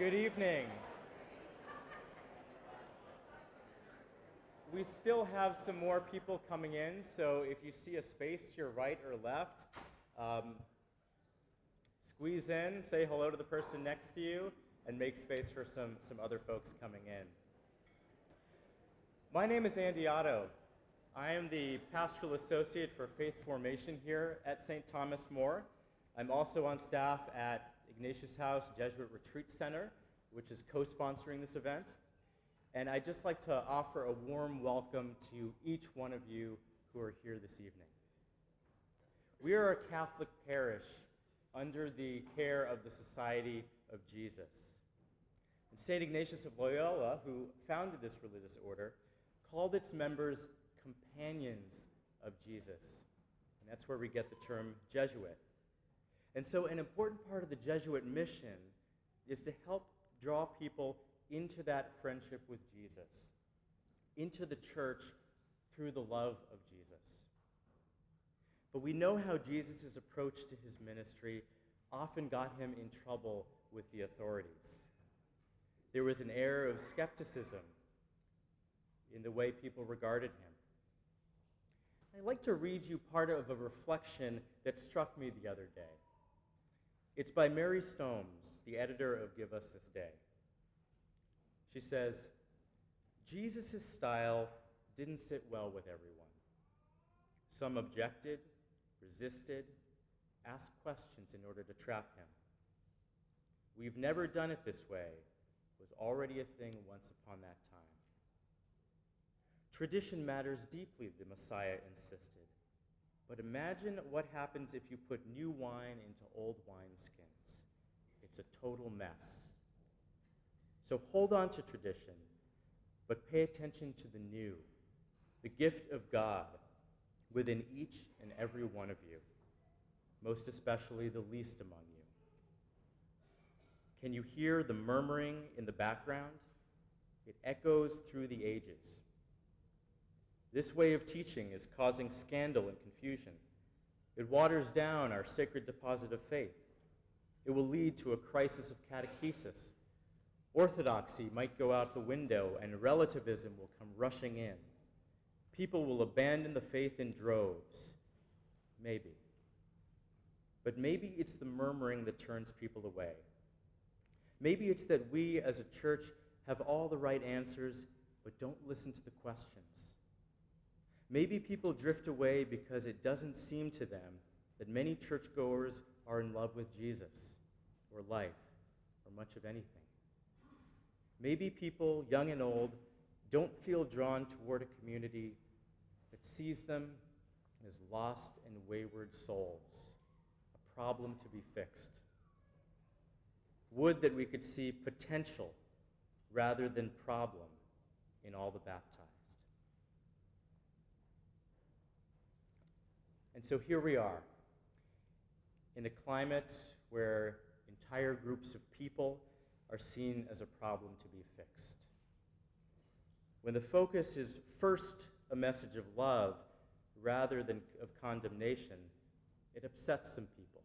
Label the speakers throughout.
Speaker 1: Good evening. We still have some more people coming in, so if you see a space to your right or left, squeeze in, say hello to the person next to you, and make space for some other folks coming in. My name is Andy Otto. I am the Pastoral Associate for Faith Formation here at St. Thomas More. I'm also on staff at Ignatius House Jesuit Retreat Center, which is co-sponsoring this event. And I'd just like to offer a warm welcome to each one of you who are here this evening. We are a Catholic parish under the care of the Society of Jesus. And St. Ignatius of Loyola, who founded this religious order, called its members companions of Jesus. And that's where we get the term Jesuit. And so an important part of the Jesuit mission is to help draw people into that friendship with Jesus, into the church through the love of Jesus. But we know how Jesus' approach to his ministry often got him in trouble with the authorities. There was an air of skepticism in the way people regarded him. I'd like to read you part of a reflection that struck me the other day. It's by Mary Stones, the editor of Give Us This Day. She says, Jesus' style didn't sit well with everyone. Some objected, resisted, asked questions in order to trap him. We've never done it this way was already a thing once upon that time. Tradition matters deeply, the Messiah insisted. But imagine what happens if you put new wine into old wineskins. It's a total mess. So hold on to tradition, but pay attention to the new, the gift of God within each and every one of you, most especially the least among you. Can you hear the murmuring in the background? It echoes through the ages. This way of teaching is causing scandal and confusion. It waters down our sacred deposit of faith. It will lead to a crisis of catechesis. Orthodoxy might go out the window and relativism will come rushing in. People will abandon the faith in droves. Maybe. But maybe it's the murmuring that turns people away. Maybe it's that we as a church have all the right answers, but don't listen to the questions. Maybe people drift away because it doesn't seem to them that many churchgoers are in love with Jesus, or life, or much of anything. Maybe people, young and old, don't feel drawn toward a community that sees them as lost and wayward souls, a problem to be fixed. Would that we could see potential rather than problem in all the baptized. And so here we are, in a climate where entire groups of people are seen as a problem to be fixed. When the focus is first a message of love rather than of condemnation, it upsets some people.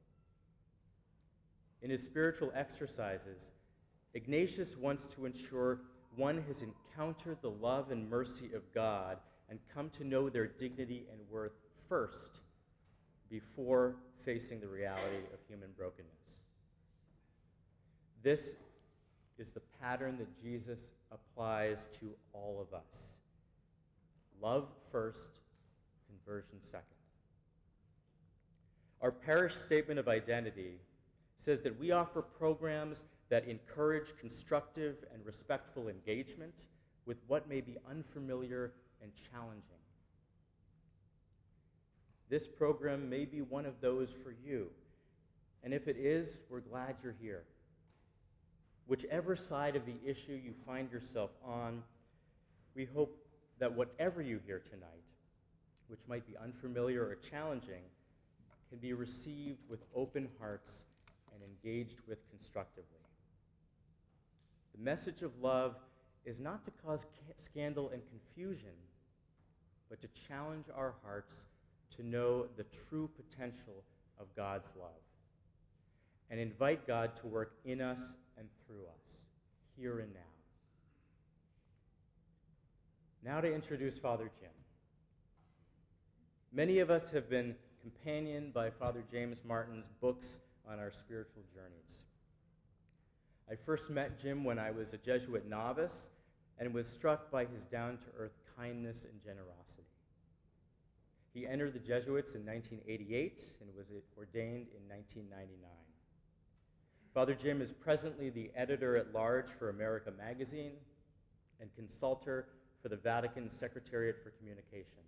Speaker 1: In his spiritual exercises, Ignatius wants to ensure one has encountered the love and mercy of God and come to know their dignity and worth first, before facing the reality of human brokenness. This is the pattern that Jesus applies to all of us. Love first, conversion second. Our parish statement of identity says that we offer programs that encourage constructive and respectful engagement with what may be unfamiliar and challenging. This program may be one of those for you. And if it is, we're glad you're here. Whichever side of the issue you find yourself on, we hope that whatever you hear tonight, which might be unfamiliar or challenging, can be received with open hearts and engaged with constructively. The message of love is not to cause scandal and confusion, but to challenge our hearts to know the true potential of God's love and invite God to work in us and through us. here and now. Now to introduce Father Jim. Many of us have been companioned by Father James Martin's books on our spiritual journeys. I first met Jim when I was a Jesuit novice and was struck by his down-to-earth kindness and generosity. He entered the Jesuits in 1988 and was ordained in 1999. Father Jim is presently the editor-at-large for America Magazine and consultor for the Vatican Secretariat for Communication.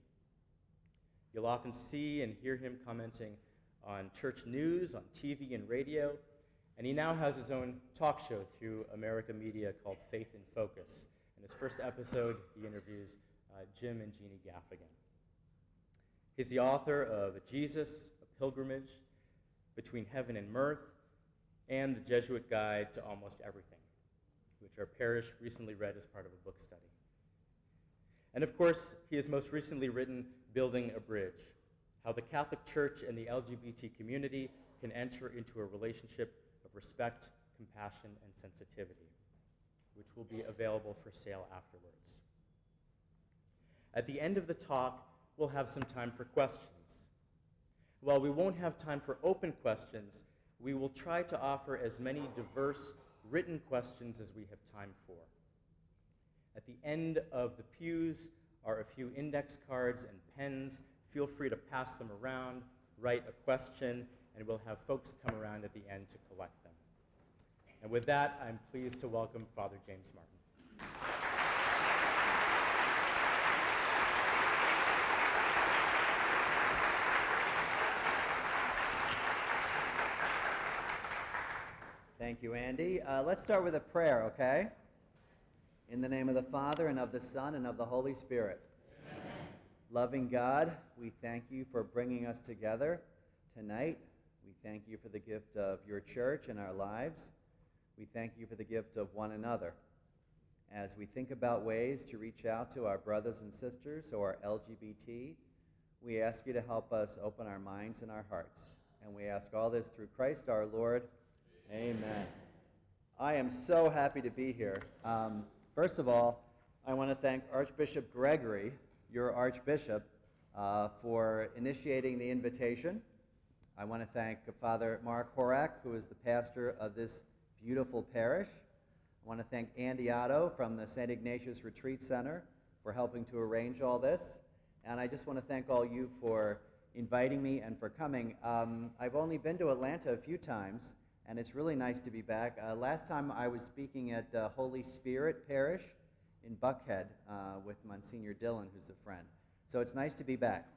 Speaker 1: You'll often see and hear him commenting on church news, on TV and radio, and he now has his own talk show through America Media called Faith in Focus. In his first episode, he interviews Jim and Jeannie Gaffigan. He's the author of Jesus, A Pilgrimage, Between Heaven and Mirth, and The Jesuit Guide to Almost Everything, which our parish recently read as part of a book study. And of course, he has most recently written Building a Bridge, How the Catholic Church and the LGBT community can enter into a relationship of respect, compassion, and sensitivity, which will be available for sale afterwards. At the end of the talk, we'll have some time for questions. While we won't have time for open questions, we will try to offer as many diverse written questions as we have time for. At the end of the pews are a few index cards and pens. Feel free to pass them around, write a question, and we'll have folks come around at the end to collect them. And with that, I'm pleased to welcome Father James Martin.
Speaker 2: Thank you, Andy. Let's start with a prayer, okay? In the name of the Father, and of the Son, and of the Holy Spirit. Amen. Loving God, we thank you for bringing us together tonight. We thank you for the gift of your church in our lives. We thank you for the gift of one another. As we think about ways to reach out to our brothers and sisters who are LGBT, we ask you to help us open our minds and our hearts. And we ask all this through Christ our Lord. Amen. I am so happy to be here. First of all, I want to thank Archbishop Gregory, your Archbishop, for initiating the invitation. I want to thank Father Mark Horak, who is the pastor of this beautiful parish. I want to thank Andy Otto from the St. Ignatius Retreat Center for helping to arrange all this. And I just want to thank all you for inviting me and for coming. I've only been to Atlanta a few times, and it's really nice to be back. Last time I was speaking at Holy Spirit Parish in Buckhead with Monsignor Dillon, who's a friend. So it's nice to be back.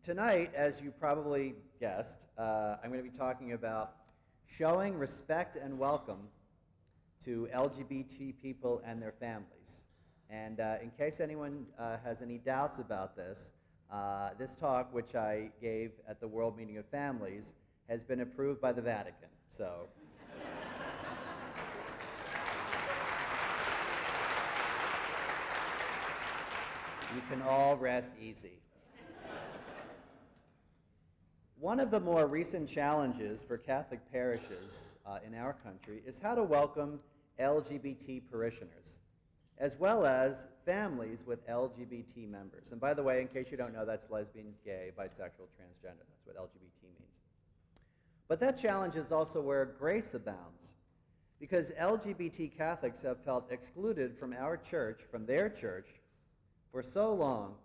Speaker 2: Tonight, as you probably guessed, I'm going to be talking about showing respect and welcome to LGBT people and their families. And in case anyone has any doubts about this, this talk, which I gave at the World Meeting of Families, has been approved by the Vatican. So you can all rest easy. One of the more recent challenges for Catholic parishes in our country is how to welcome LGBT parishioners, as well as families with LGBT members. And by the way, in case you don't know, that's lesbians, gay, bisexual, transgender. That's what LGBT means. But that challenge is also where grace abounds, because LGBT Catholics have felt excluded from our church, from their church, for so long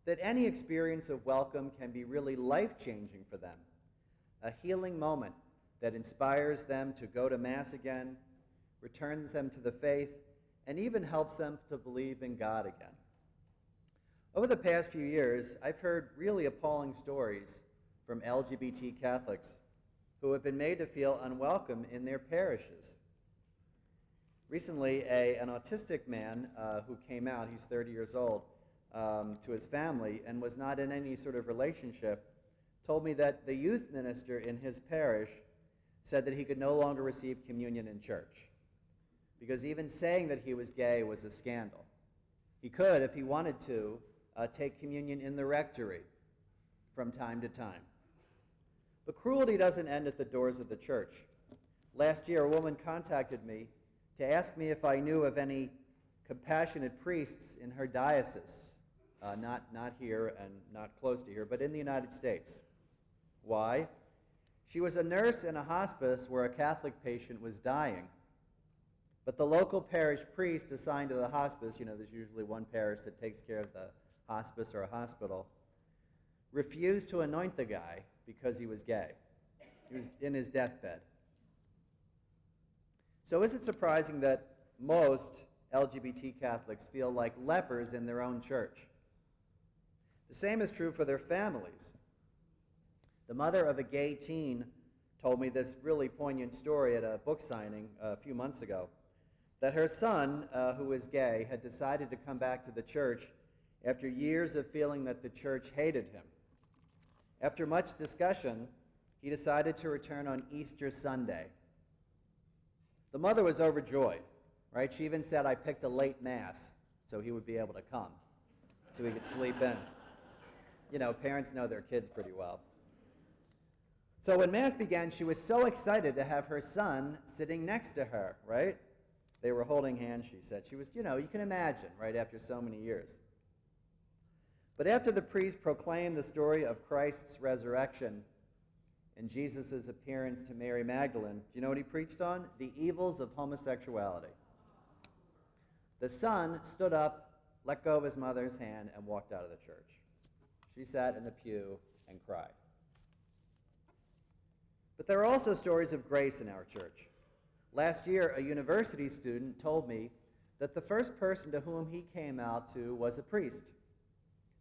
Speaker 2: that any experience of welcome can be really life-changing for them, a healing moment that inspires them to go to Mass again, returns them to the faith, and even helps them to believe in God again. Over the past few years, I've heard really appalling stories from LGBT Catholics who have been made to feel unwelcome in their parishes. Recently, an autistic man who came out, he's 30 years old, to his family and was not in any sort of relationship, told me that the youth minister in his parish said that he could no longer receive communion in church, because even saying that he was gay was a scandal. He could, if he wanted to, take communion in the rectory from time to time. But cruelty doesn't end at the doors of the church. Last year, a woman contacted me to ask me if I knew of any compassionate priests in her diocese, not here and not close to here, but in the United States. Why? She was a nurse in a hospice where a Catholic patient was dying. But the local parish priest assigned to the hospice, there's usually one parish that takes care of the hospice or a hospital, refused to anoint the guy because he was gay. He was in his deathbed. So is it surprising that most LGBT Catholics feel like lepers in their own church? The same is true for their families. The mother of a gay teen told me this really poignant story at a book signing a few months ago, that her son, who is gay, had decided to come back to the church after years of feeling that the church hated him. After much discussion, he decided to return on Easter Sunday. The mother was overjoyed, right? She even said, I picked a late mass so he would be able to come, so he could sleep in. Parents know their kids pretty well. So when mass began, she was so excited to have her son sitting next to her, right? They were holding hands, she said. She was, you can imagine, right, after so many years. But after the priest proclaimed the story of Christ's resurrection and Jesus' appearance to Mary Magdalene, do you know what he preached on? The evils of homosexuality. The son stood up, let go of his mother's hand, and walked out of the church. She sat in the pew and cried. But there are also stories of grace in our church. Last year, a university student told me that the first person to whom he came out to was a priest.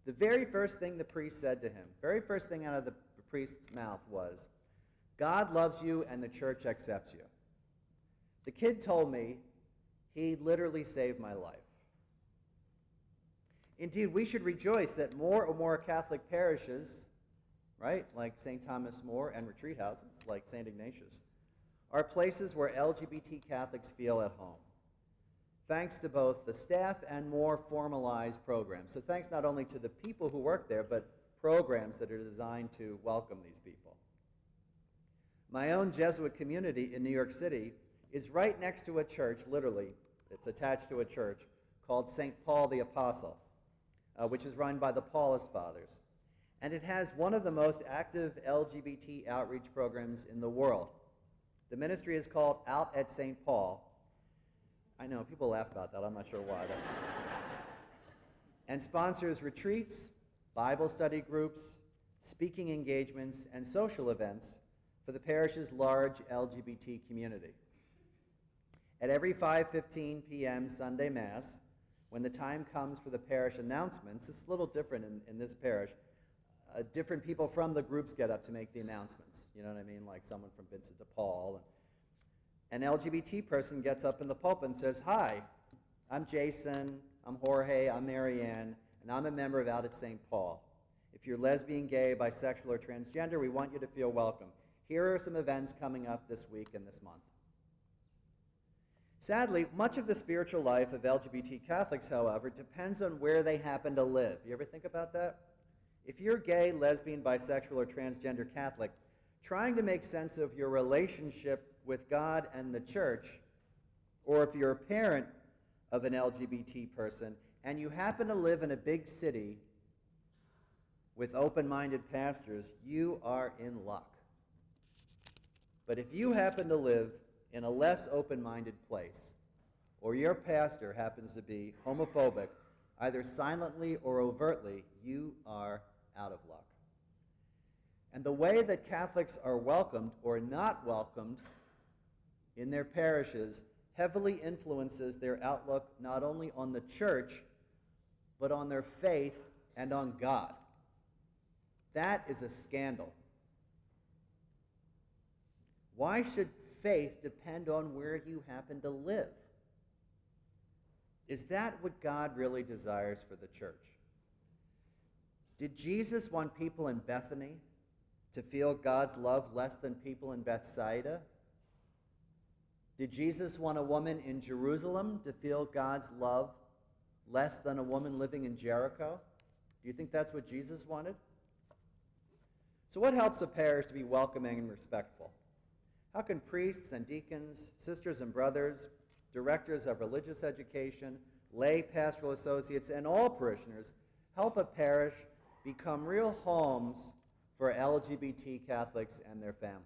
Speaker 2: The very first thing the priest said to him, very first thing out of the priest's mouth was, God loves you and the church accepts you. The kid told me he literally saved my life. Indeed, we should rejoice that more and more Catholic parishes, right, like St. Thomas More, and retreat houses like St. Ignatius, are places where LGBT Catholics feel at home, thanks to both the staff and more formalized programs. So thanks not only to the people who work there, but programs that are designed to welcome these people. My own Jesuit community in New York City is right next to a church, literally, it's attached to a church, called St. Paul the Apostle, which is run by the Paulist Fathers. And it has one of the most active LGBT outreach programs in the world. The ministry is called Out at St. Paul. I know, people laugh about that, I'm not sure why. And sponsors retreats, Bible study groups, speaking engagements, and social events for the parish's large LGBT community. At every 5:15 p.m. Sunday Mass, when the time comes for the parish announcements, it's a little different in this parish. Different people from the groups get up to make the announcements. You know what I mean? Like someone from Vincent de Paul. An LGBT person gets up in the pulpit and says, hi, I'm Jason, I'm Jorge, I'm Marianne, and I'm a member of Out at St. Paul. If you're lesbian, gay, bisexual, or transgender, we want you to feel welcome. Here are some events coming up this week and this month. Sadly, much of the spiritual life of LGBT Catholics, however, depends on where they happen to live. You ever think about that? If you're gay, lesbian, bisexual, or transgender Catholic, trying to make sense of your relationship with God and the church, or if you're a parent of an LGBT person and you happen to live in a big city with open-minded pastors, you are in luck. But if you happen to live in a less open-minded place, or your pastor happens to be homophobic, either silently or overtly, you are out of luck. And the way that Catholics are welcomed or not welcomed in their parishes heavily influences their outlook not only on the church, but on their faith and on God. That is a scandal. Why should faith depend on where you happen to live? Is that what God really desires for the church? Did Jesus want people in Bethany to feel God's love less than people in Bethsaida? Did Jesus want a woman in Jerusalem to feel God's love less than a woman living in Jericho? Do you think that's what Jesus wanted? So what helps a parish to be welcoming and respectful? How can priests and deacons, sisters and brothers, directors of religious education, lay pastoral associates, and all parishioners help a parish become real homes for LGBT Catholics and their families.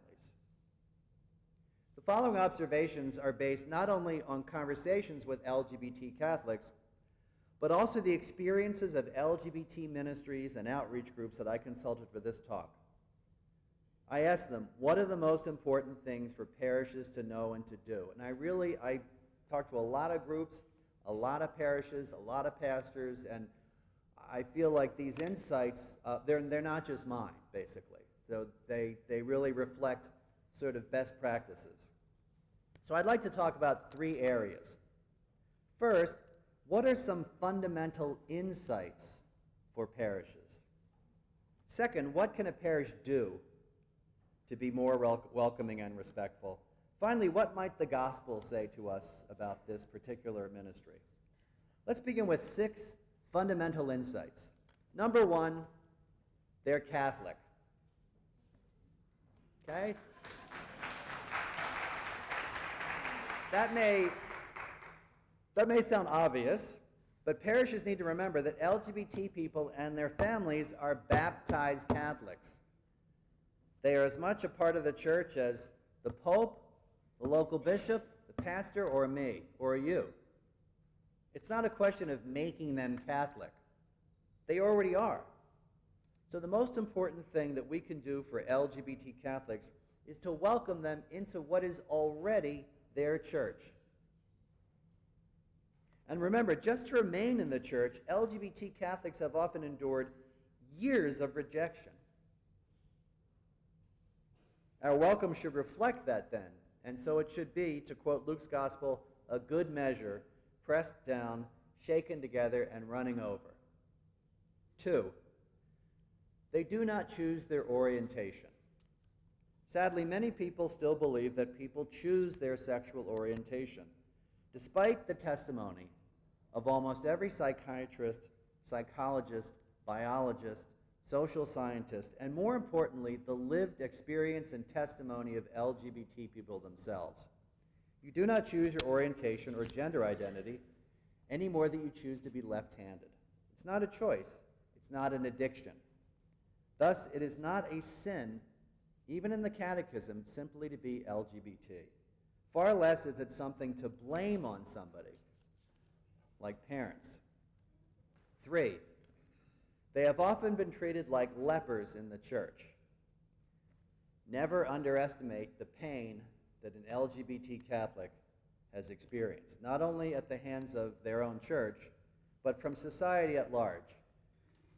Speaker 2: The following observations are based not only on conversations with LGBT Catholics, but also the experiences of LGBT ministries and outreach groups that I consulted for this talk. I asked them, what are the most important things for parishes to know and to do? And I talked to a lot of groups, a lot of parishes, a lot of pastors, and I feel like these insights, they're not just mine, basically. So they really reflect sort of best practices. So I'd like to talk about 3 areas. First, what are some fundamental insights for parishes? Second, what can a parish do to be more welcoming and respectful? Finally, what might the gospel say to us about this particular ministry? Let's begin with 6 fundamental insights. Number 1, they're Catholic. Okay? That may sound obvious, but parishes need to remember that LGBT people and their families are baptized Catholics. They are as much a part of the church as the Pope, the local bishop, the pastor, or me, or you. It's not a question of making them Catholic. They already are. So the most important thing that we can do for LGBT Catholics is to welcome them into what is already their church. And remember, just to remain in the church, LGBT Catholics have often endured years of rejection. Our welcome should reflect that then, and so it should be, to quote Luke's gospel, a good measure, pressed down, shaken together, and running over. 2, they do not choose their orientation. Sadly, many people still believe that people choose their sexual orientation, despite the testimony of almost every psychiatrist, psychologist, biologist, social scientist, and more importantly, the lived experience and testimony of LGBT people themselves. You do not choose your orientation or gender identity any more than you choose to be left-handed. It's not a choice. It's not an addiction. Thus, it is not a sin, even in the Catechism, simply to be LGBT. Far less is it something to blame on somebody, like parents. 3, they have often been treated like lepers in the church. Never underestimate the pain that an LGBT Catholic has experienced, not only at the hands of their own church, but from society at large.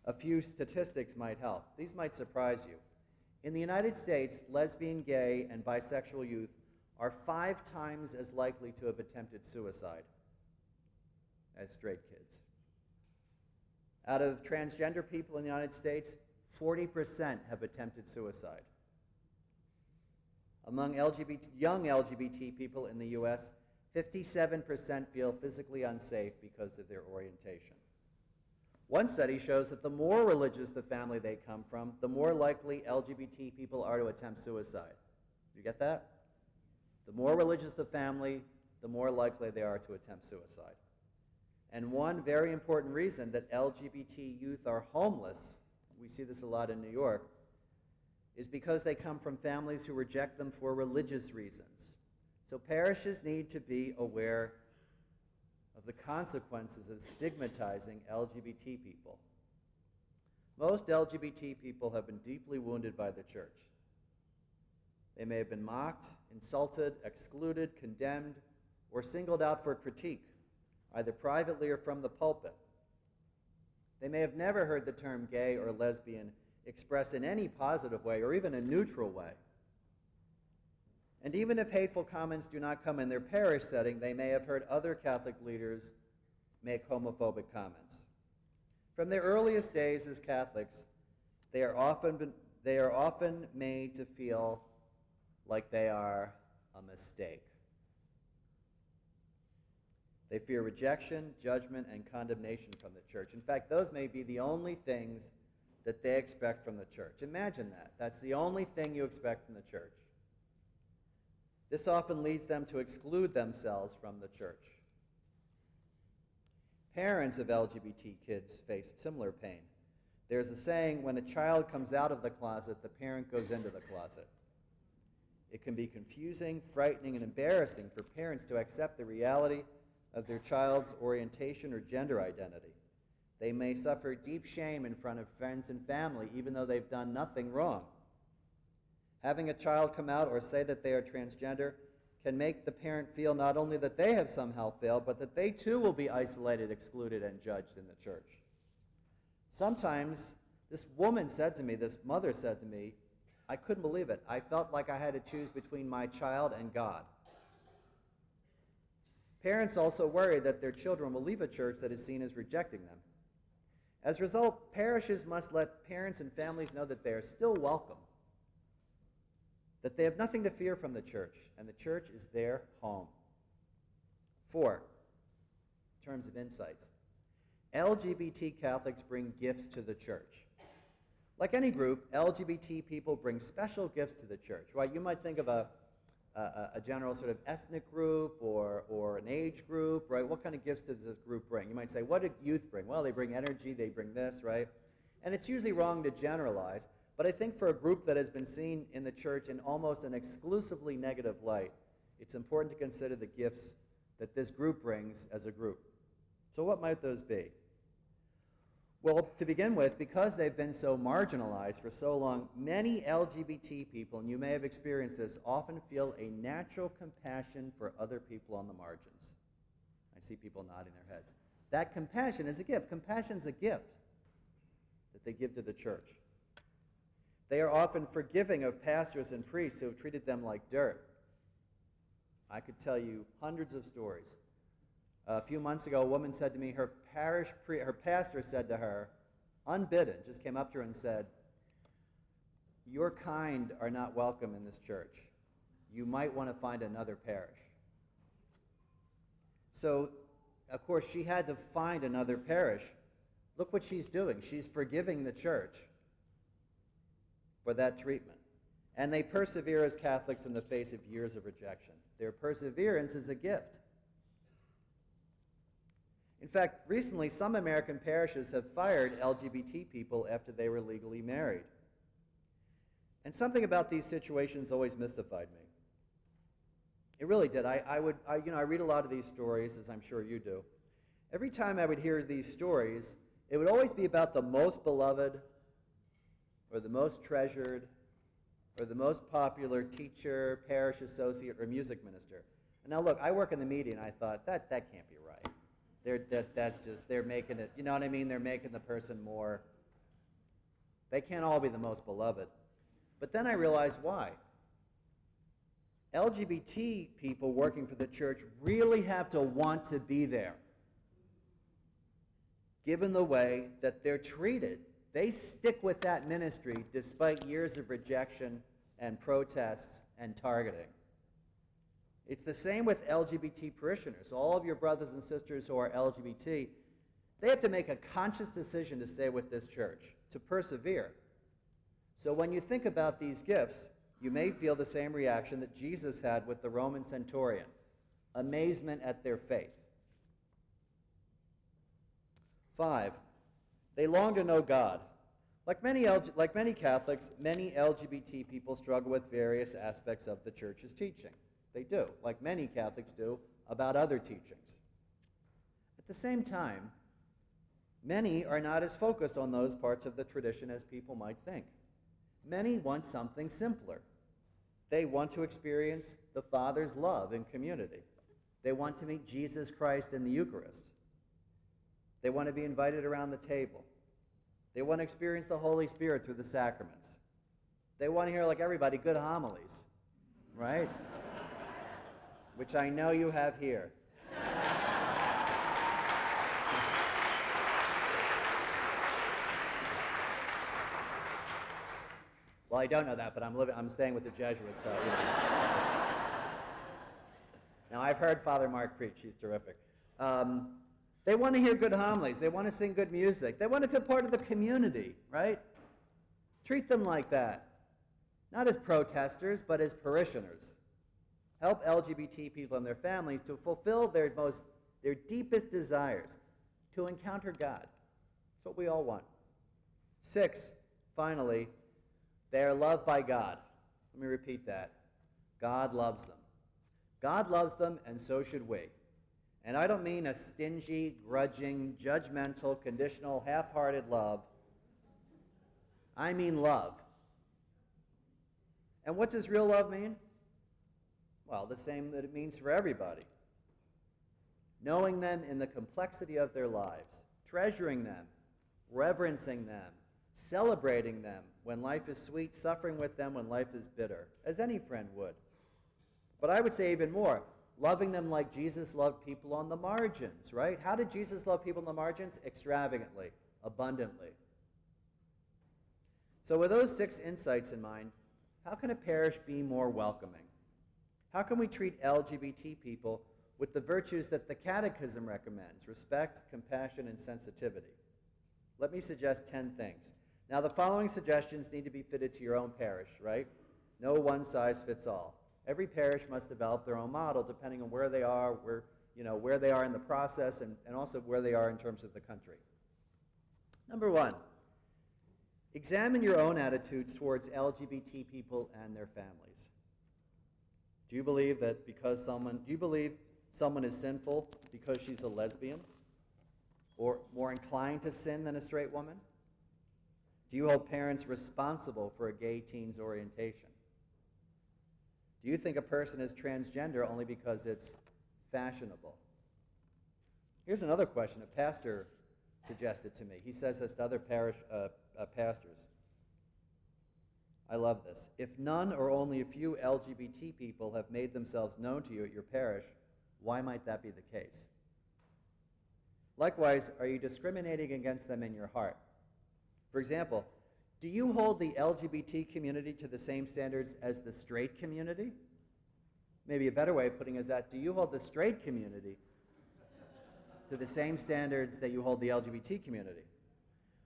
Speaker 2: A few statistics might help. These might surprise you. In the United States, lesbian, gay, and bisexual youth are 5 times as likely to have attempted suicide as straight kids. Out of transgender people in the United States, 40% have attempted suicide. Among young LGBT people in the U.S., 57% feel physically unsafe because of their orientation. One study shows that the more religious the family they come from, the more likely LGBT people are to attempt suicide. You get that? The more religious the family, the more likely they are to attempt suicide. And one very important reason that LGBT youth are homeless, we see this a lot in New York, is because they come from families who reject them for religious reasons. So parishes need to be aware of the consequences of stigmatizing LGBT people. Most LGBT people have been deeply wounded by the church. They may have been mocked, insulted, excluded, condemned, or singled out for critique, either privately or from the pulpit. They may have never heard the term gay or lesbian expressed in any positive way or even a neutral way. And even if hateful comments do not come in their parish setting, they may have heard other Catholic leaders make homophobic comments. From their earliest days as Catholics, they are often made to feel like they are a mistake. They fear rejection, judgment, and condemnation from the church. In fact, those may be the only things that they expect from the church. Imagine that. That's the only thing you expect from the church. This often leads them to exclude themselves from the church. Parents of LGBT kids face similar pain. There's a saying, when a child comes out of the closet, the parent goes into the closet. It can be confusing, frightening, and embarrassing for parents to accept the reality of their child's orientation or gender identity. They may suffer deep shame in front of friends and family, even though they've done nothing wrong. Having a child come out or say that they are transgender can make the parent feel not only that they have somehow failed, but that they too will be isolated, excluded, and judged in the church. Sometimes this mother said to me, I couldn't believe it. I felt like I had to choose between my child and God. Parents also worry that their children will leave a church that is seen as rejecting them. As a result, parishes must let parents and families know that they are still welcome, that they have nothing to fear from the church, and the church is their home. 4, in terms of insights, LGBT Catholics bring gifts to the church. Like any group, LGBT people bring special gifts to the church, right? You might think of a general sort of ethnic group or an age group, right? What kind of gifts does this group bring? You might say, what did youth bring? Well, they bring energy, they bring this, right? And it's usually wrong to generalize, but I think for a group that has been seen in the church in almost an exclusively negative light, it's important to consider the gifts that this group brings as a group. So what might those be? Well, to begin with, because they've been so marginalized for so long, many LGBT people, and you may have experienced this, often feel a natural compassion for other people on the margins. I see people nodding their heads. That compassion is a gift. Compassion is a gift that they give to the church. They are often forgiving of pastors and priests who have treated them like dirt. I could tell you hundreds of stories. A few months ago, a woman said to me, her pastor said to her, unbidden, just came up to her and said, your kind are not welcome in this church. You might want to find another parish. So, of course, she had to find another parish. Look what she's doing. She's forgiving the church for that treatment. And they persevere as Catholics in the face of years of rejection. Their perseverance is a gift. In fact, recently, some American parishes have fired LGBT people after they were legally married. And something about these situations always mystified me. It really did. I read a lot of these stories, as I'm sure you do. Every time I would hear these stories, it would always be about the most beloved, or the most treasured, or the most popular teacher, parish associate, or music minister. And now look, I work in the media, and I thought, that can't be right. They're making it, you know what I mean? They're making the person more, they can't all be the most beloved. But then I realized why. LGBT people working for the church really have to want to be there. Given the way that they're treated, they stick with that ministry despite years of rejection and protests and targeting. It's the same with LGBT parishioners. All of your brothers and sisters who are LGBT, they have to make a conscious decision to stay with this church, to persevere. So when you think about these gifts, you may feel the same reaction that Jesus had with the Roman centurion, amazement at their faith. 5, they long to know God. Like many Catholics, many LGBT people struggle with various aspects of the church's teaching. They do, like many Catholics do, about other teachings. At the same time, many are not as focused on those parts of the tradition as people might think. Many want something simpler. They want to experience the Father's love in community. They want to meet Jesus Christ in the Eucharist. They want to be invited around the table. They want to experience the Holy Spirit through the sacraments. They want to hear, like everybody, good homilies, right? Which I know you have here. Well, I don't know that, but I'm staying with the Jesuits, so, you know. Now, I've heard Father Mark preach. He's terrific. They want to hear good homilies. They want to sing good music. They want to feel part of the community, right? Treat them like that. Not as protesters, but as parishioners. Help LGBT people and their families to fulfill their deepest desires, to encounter God. That's what we all want. 6, finally, they are loved by God. Let me repeat that. God loves them. God loves them, and so should we. And I don't mean a stingy, grudging, judgmental, conditional, half-hearted love. I mean love. And what does real love mean? Well, the same that it means for everybody. Knowing them in the complexity of their lives, treasuring them, reverencing them, celebrating them when life is sweet, suffering with them when life is bitter, as any friend would. But I would say even more, loving them like Jesus loved people on the margins, right? How did Jesus love people on the margins? Extravagantly, abundantly. So with those 6 insights in mind, how can a parish be more welcoming? How can we treat LGBT people with the virtues that the Catechism recommends: respect, compassion, and sensitivity? Let me suggest 10 things. Now, the following suggestions need to be fitted to your own parish, right? No one size fits all. Every parish must develop their own model depending on where they are, where they are in the process, and also where they are in terms of the country. Number 1, examine your own attitudes towards LGBT people and their families. Do you believe someone is sinful because she's a lesbian, or more inclined to sin than a straight woman? Do you hold parents responsible for a gay teen's orientation? Do you think a person is transgender only because it's fashionable? Here's another question a pastor suggested to me. He says this to other pastors. I love this. If none or only a few LGBT people have made themselves known to you at your parish, why might that be the case? Likewise, are you discriminating against them in your heart? For example, do you hold the LGBT community to the same standards as the straight community? Maybe a better way of putting it is that, do you hold the straight community to the same standards that you hold the LGBT community?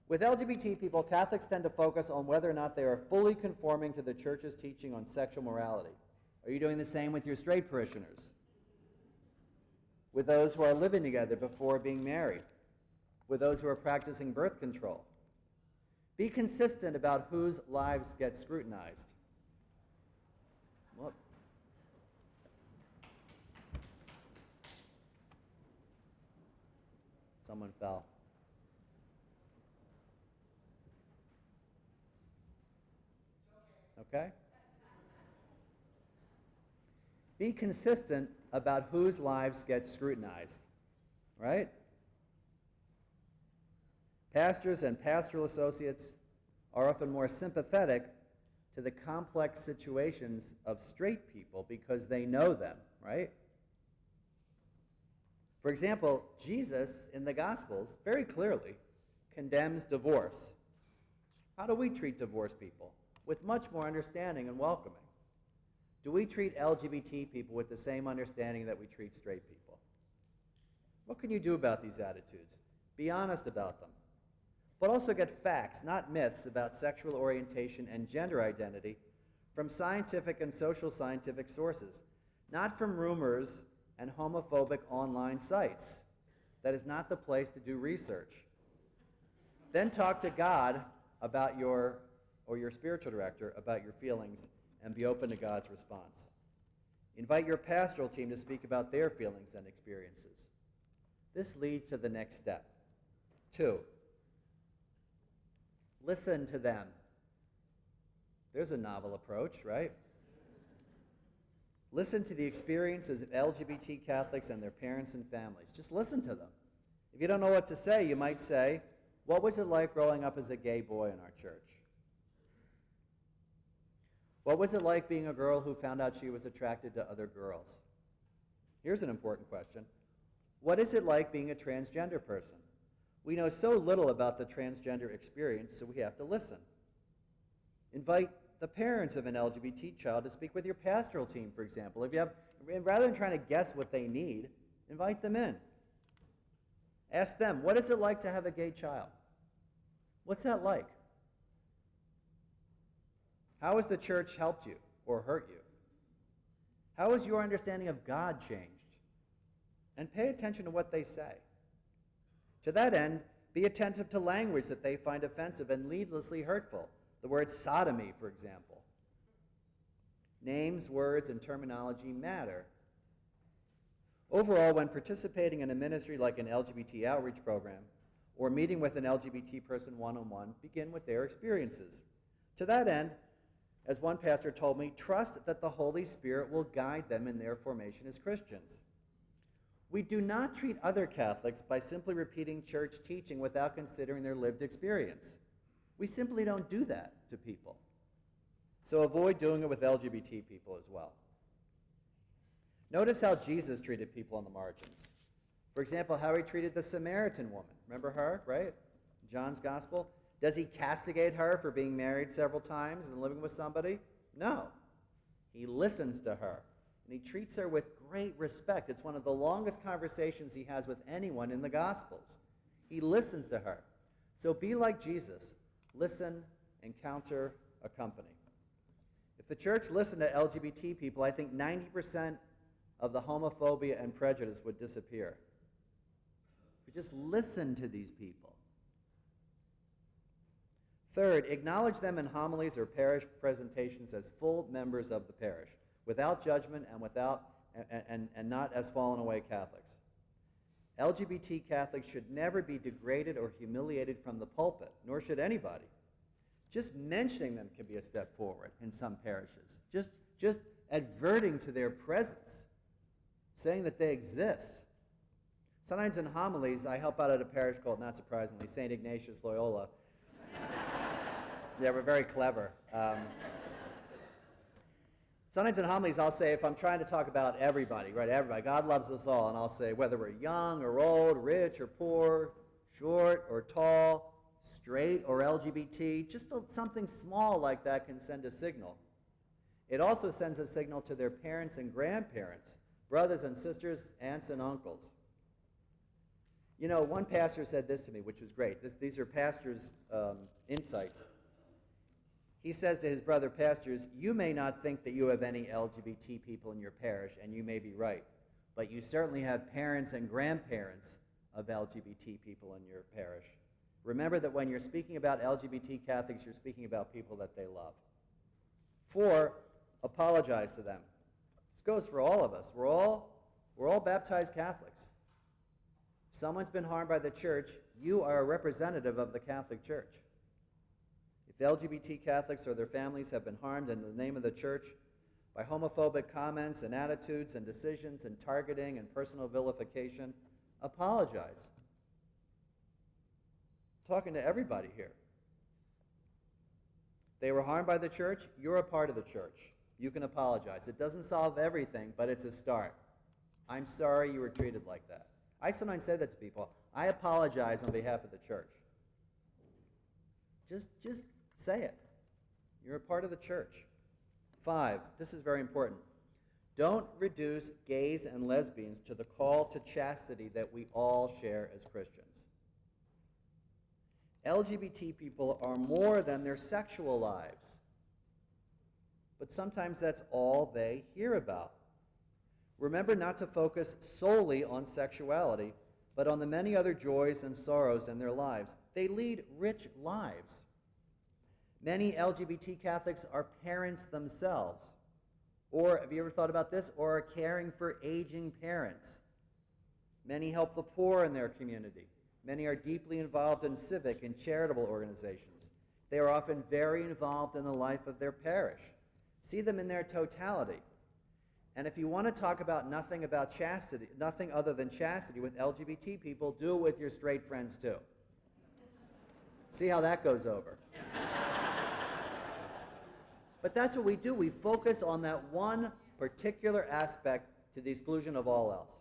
Speaker 2: With LGBT people, Catholics tend to focus on whether or not they are fully conforming to the Church's teaching on sexual morality. Are you doing the same with your straight parishioners? With those who are living together before being married? With those who are practicing birth control? Be consistent about whose lives get scrutinized. Whoop. Someone fell. Okay? Be consistent about whose lives get scrutinized, right? Pastors and pastoral associates are often more sympathetic to the complex situations of straight people because they know them, right? For example, Jesus in the Gospels very clearly condemns divorce. How do we treat divorced people? With much more understanding and welcoming. Do we treat LGBT people with the same understanding that we treat straight people? What can you do about these attitudes? Be honest about them. But also get facts, not myths, about sexual orientation and gender identity from scientific and social scientific sources, not from rumors and homophobic online sites. That is not the place to do research. Then talk to God about your spiritual director about your feelings and be open to God's response. Invite your pastoral team to speak about their feelings and experiences. This leads to the next step. 2, listen to them. There's a novel approach, right? Listen to the experiences of LGBT Catholics and their parents and families. Just listen to them. If you don't know what to say, you might say, what was it like growing up as a gay boy in our church? What was it like being a girl who found out she was attracted to other girls? Here's an important question. What is it like being a transgender person? We know so little about the transgender experience, so we have to listen. Invite the parents of an LGBT child to speak with your pastoral team, for example. Rather than trying to guess what they need, invite them in. Ask them, what is it like to have a gay child? What's that like? How has the church helped you or hurt you? How has your understanding of God changed? And pay attention to what they say. To that end, be attentive to language that they find offensive and needlessly hurtful. The word sodomy, for example. Names, words, and terminology matter. Overall, when participating in a ministry like an LGBT outreach program or meeting with an LGBT person one-on-one, begin with their experiences. To that end, as one pastor told me, trust that the Holy Spirit will guide them in their formation as Christians. We do not treat other Catholics by simply repeating church teaching without considering their lived experience. We simply don't do that to people. So avoid doing it with LGBT people as well. Notice how Jesus treated people on the margins. For example, how he treated the Samaritan woman. Remember her, right? John's Gospel. Does he castigate her for being married several times and living with somebody? No. He listens to her. And he treats her with great respect. It's one of the longest conversations he has with anyone in the Gospels. He listens to her. So be like Jesus. Listen, encounter, accompany. If the church listened to LGBT people, I think 90% of the homophobia and prejudice would disappear. If we just listen to these people. Third, acknowledge them in homilies or parish presentations as full members of the parish, without judgment and not as fallen away Catholics. LGBT Catholics should never be degraded or humiliated from the pulpit, nor should anybody. Just mentioning them can be a step forward in some parishes. Just adverting to their presence, saying that they exist. Sometimes in homilies, I help out at a parish called, not surprisingly, St. Ignatius Loyola. Yeah, we're very clever. Sometimes in homilies, I'll say, if I'm trying to talk about everybody, right, everybody, God loves us all, and I'll say whether we're young or old, rich or poor, short or tall, straight or LGBT, just something small like that can send a signal. It also sends a signal to their parents and grandparents, brothers and sisters, aunts and uncles. You know, one pastor said this to me, which was great. These are pastors' insights. He says to his brother pastors, you may not think that you have any LGBT people in your parish, and you may be right, but you certainly have parents and grandparents of LGBT people in your parish. Remember that when you're speaking about LGBT Catholics, you're speaking about people that they love. 4, apologize to them. This goes for all of us. We're all baptized Catholics. If someone's been harmed by the church, you are a representative of the Catholic Church. If LGBT Catholics or their families have been harmed in the name of the church by homophobic comments and attitudes and decisions and targeting and personal vilification, apologize. I'm talking to everybody here. They were harmed by the church, you're a part of the church. You can apologize. It doesn't solve everything, but it's a start. I'm sorry you were treated like that. I sometimes say that to people. I apologize on behalf of the church. Just say it. You're a part of the church. 5, this is very important. Don't reduce gays and lesbians to the call to chastity that we all share as Christians. LGBT people are more than their sexual lives. But sometimes that's all they hear about. Remember not to focus solely on sexuality, but on the many other joys and sorrows in their lives. They lead rich lives. Many LGBT Catholics are parents themselves. Or, have you ever thought about this? Or are caring for aging parents. Many help the poor in their community. Many are deeply involved in civic and charitable organizations. They are often very involved in the life of their parish. See them in their totality. And if you want to talk about nothing other than chastity with LGBT people, do it with your straight friends too. See how that goes over. But that's what we do. We focus on that one particular aspect to the exclusion of all else.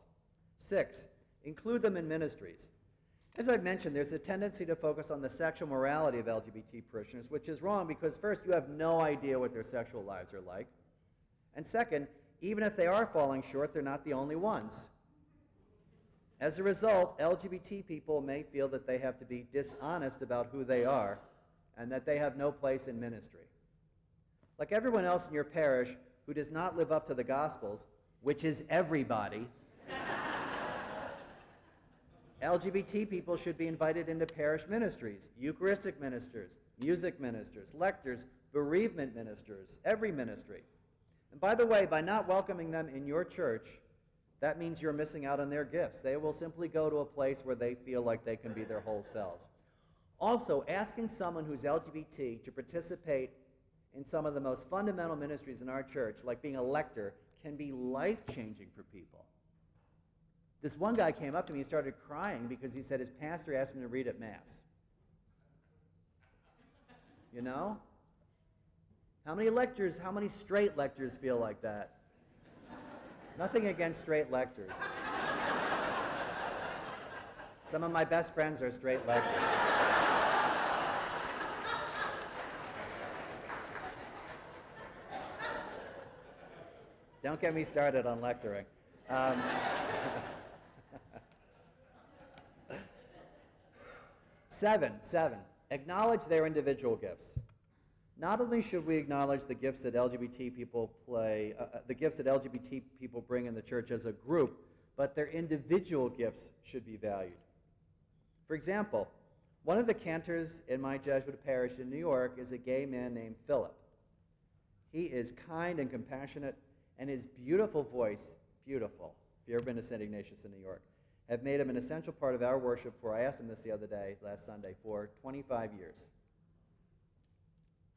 Speaker 2: 6, include them in ministries. As I've mentioned, there's a tendency to focus on the sexual morality of LGBT parishioners, which is wrong because first, you have no idea what their sexual lives are like. And second, even if they are falling short, they're not the only ones. As a result, LGBT people may feel that they have to be dishonest about who they are and that they have no place in ministry. Like everyone else in your parish, who does not live up to the Gospels, which is everybody, LGBT people should be invited into parish ministries, Eucharistic ministers, music ministers, lectors, bereavement ministers, every ministry. And by the way, by not welcoming them in your church, that means you're missing out on their gifts. They will simply go to a place where they feel like they can be their whole selves. Also, asking someone who's LGBT to participate in some of the most fundamental ministries in our church, like being a lector, can be life-changing for people. This one guy came up to me and started crying because he said his pastor asked him to read at Mass. You know? How many straight lectors feel like that? Nothing against straight lectors. Some of my best friends are straight lectors. Don't get me started on lecturing. Seven, acknowledge their individual gifts. Not only should we acknowledge the gifts that LGBT people bring in the church as a group, but their individual gifts should be valued. For example, one of the cantors in my Jesuit parish in New York is a gay man named Philip. He is kind and compassionate, and his beautiful voice, beautiful, if you've ever been to St. Ignatius in New York, have made him an essential part of our worship for, I asked him this the other day, last Sunday, for 25 years.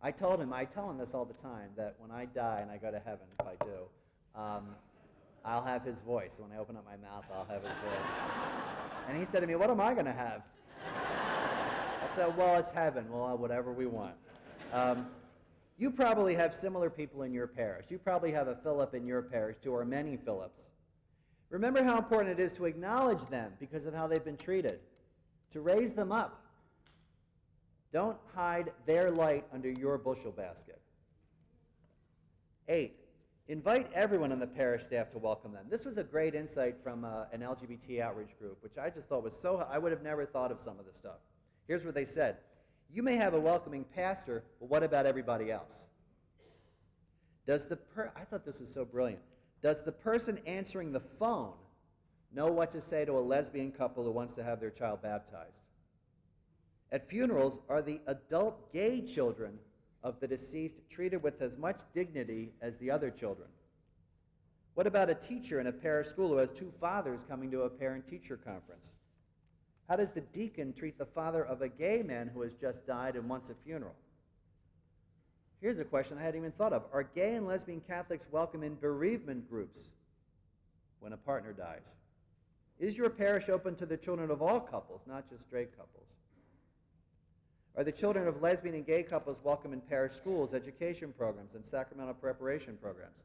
Speaker 2: I tell him this all the time, that when I die and I go to heaven, if I do, I'll have his voice. When I open up my mouth, I'll have his voice. And he said to me, what am I going to have? I said, well, it's heaven. We'll have whatever we want. You probably have similar people in your parish. You probably have a Philip in your parish, too, or many Philips. Remember how important it is to acknowledge them because of how they've been treated, to raise them up. Don't hide their light under your bushel basket. 8, invite everyone on the parish staff to welcome them. This was a great insight from an LGBT outreach group, which I just thought was I would have never thought of some of this stuff. Here's what they said. You may have a welcoming pastor, but what about everybody else? I thought this was so brilliant. Does the person answering the phone know what to say to a lesbian couple who wants to have their child baptized? At funerals, are the adult gay children of the deceased treated with as much dignity as the other children? What about a teacher in a parish school who has 2 fathers coming to a parent-teacher conference? How does the deacon treat the father of a gay man who has just died and wants a funeral? Here's a question I hadn't even thought of. Are gay and lesbian Catholics welcome in bereavement groups when a partner dies? Is your parish open to the children of all couples, not just straight couples? Are the children of lesbian and gay couples welcome in parish schools, education programs, and sacramental preparation programs?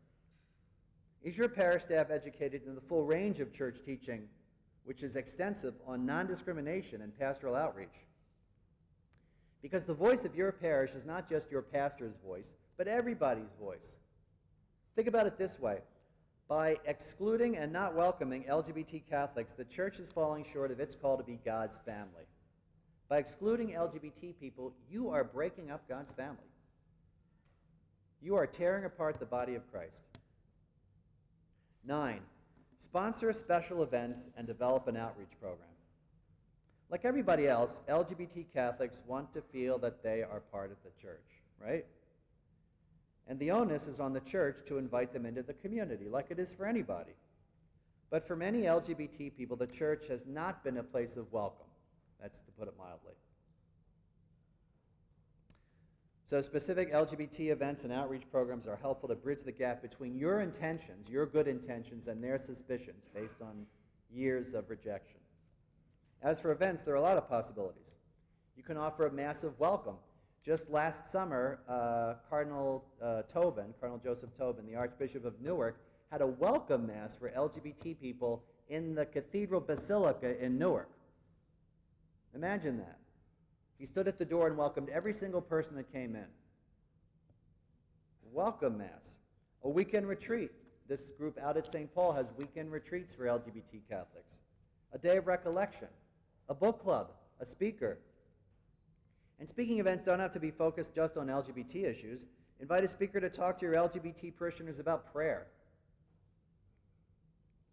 Speaker 2: Is your parish staff educated in the full range of church teaching, which is extensive on non-discrimination and pastoral outreach? Because the voice of your parish is not just your pastor's voice, but everybody's voice. Think about it this way. By excluding and not welcoming LGBT Catholics, the church is falling short of its call to be God's family. By excluding LGBT people, you are breaking up God's family. You are tearing apart the body of Christ. 9, sponsor special events and develop an outreach program. Like everybody else, LGBT Catholics want to feel that they are part of the church, right? And the onus is on the church to invite them into the community, like it is for anybody. But for many LGBT people, the church has not been a place of welcome. That's to put it mildly. So specific LGBT events and outreach programs are helpful to bridge the gap between your intentions, your good intentions, and their suspicions based on years of rejection. As for events, there are a lot of possibilities. You can offer a massive welcome. Just last summer, Cardinal Joseph Tobin, the Archbishop of Newark, had a welcome mass for LGBT people in the Cathedral Basilica in Newark. Imagine that. He stood at the door and welcomed every single person that came in. Welcome Mass. A weekend retreat. This group out at St. Paul has weekend retreats for LGBT Catholics. A day of recollection. A book club. A speaker. And speaking events don't have to be focused just on LGBT issues. Invite a speaker to talk to your LGBT parishioners about prayer.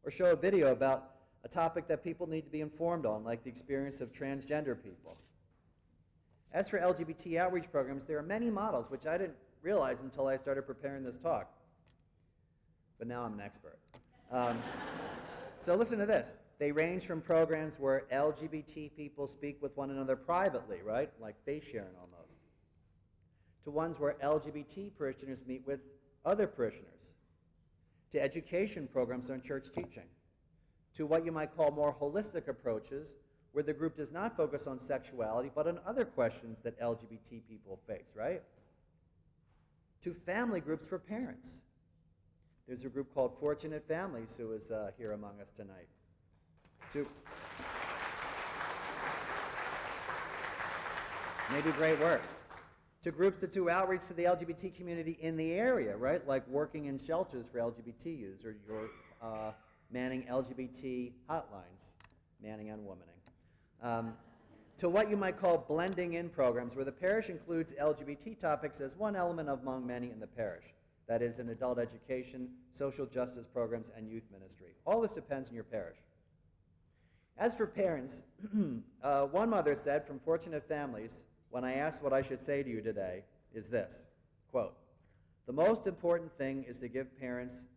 Speaker 2: Or show a video about a topic that people need to be informed on, like the experience of transgender people. As for LGBT outreach programs, there are many models, which I didn't realize until I started preparing this talk. But now I'm an expert. So listen to this. They range from programs where LGBT people speak with one another privately, right? Like face sharing almost. To ones where LGBT parishioners meet with other parishioners. To education programs on church teaching. To what you might call more holistic approaches, where the group does not focus on sexuality, but on other questions that LGBT people face, right? To family groups for parents. There's a group called Fortunate Families who is here among us tonight. They do great work. To groups that do outreach to the LGBT community in the area, right? Like working in shelters for LGBT youths, or you're manning LGBT hotlines, manning and womaning. To what you might call blending in programs, where the parish includes LGBT topics as one element among many in the parish. That is, in adult education, social justice programs, and youth ministry. All this depends on your parish. As for parents, one mother said from Fortunate Families, when I asked what I should say to you today, is this, quote, "The most important thing is to give parents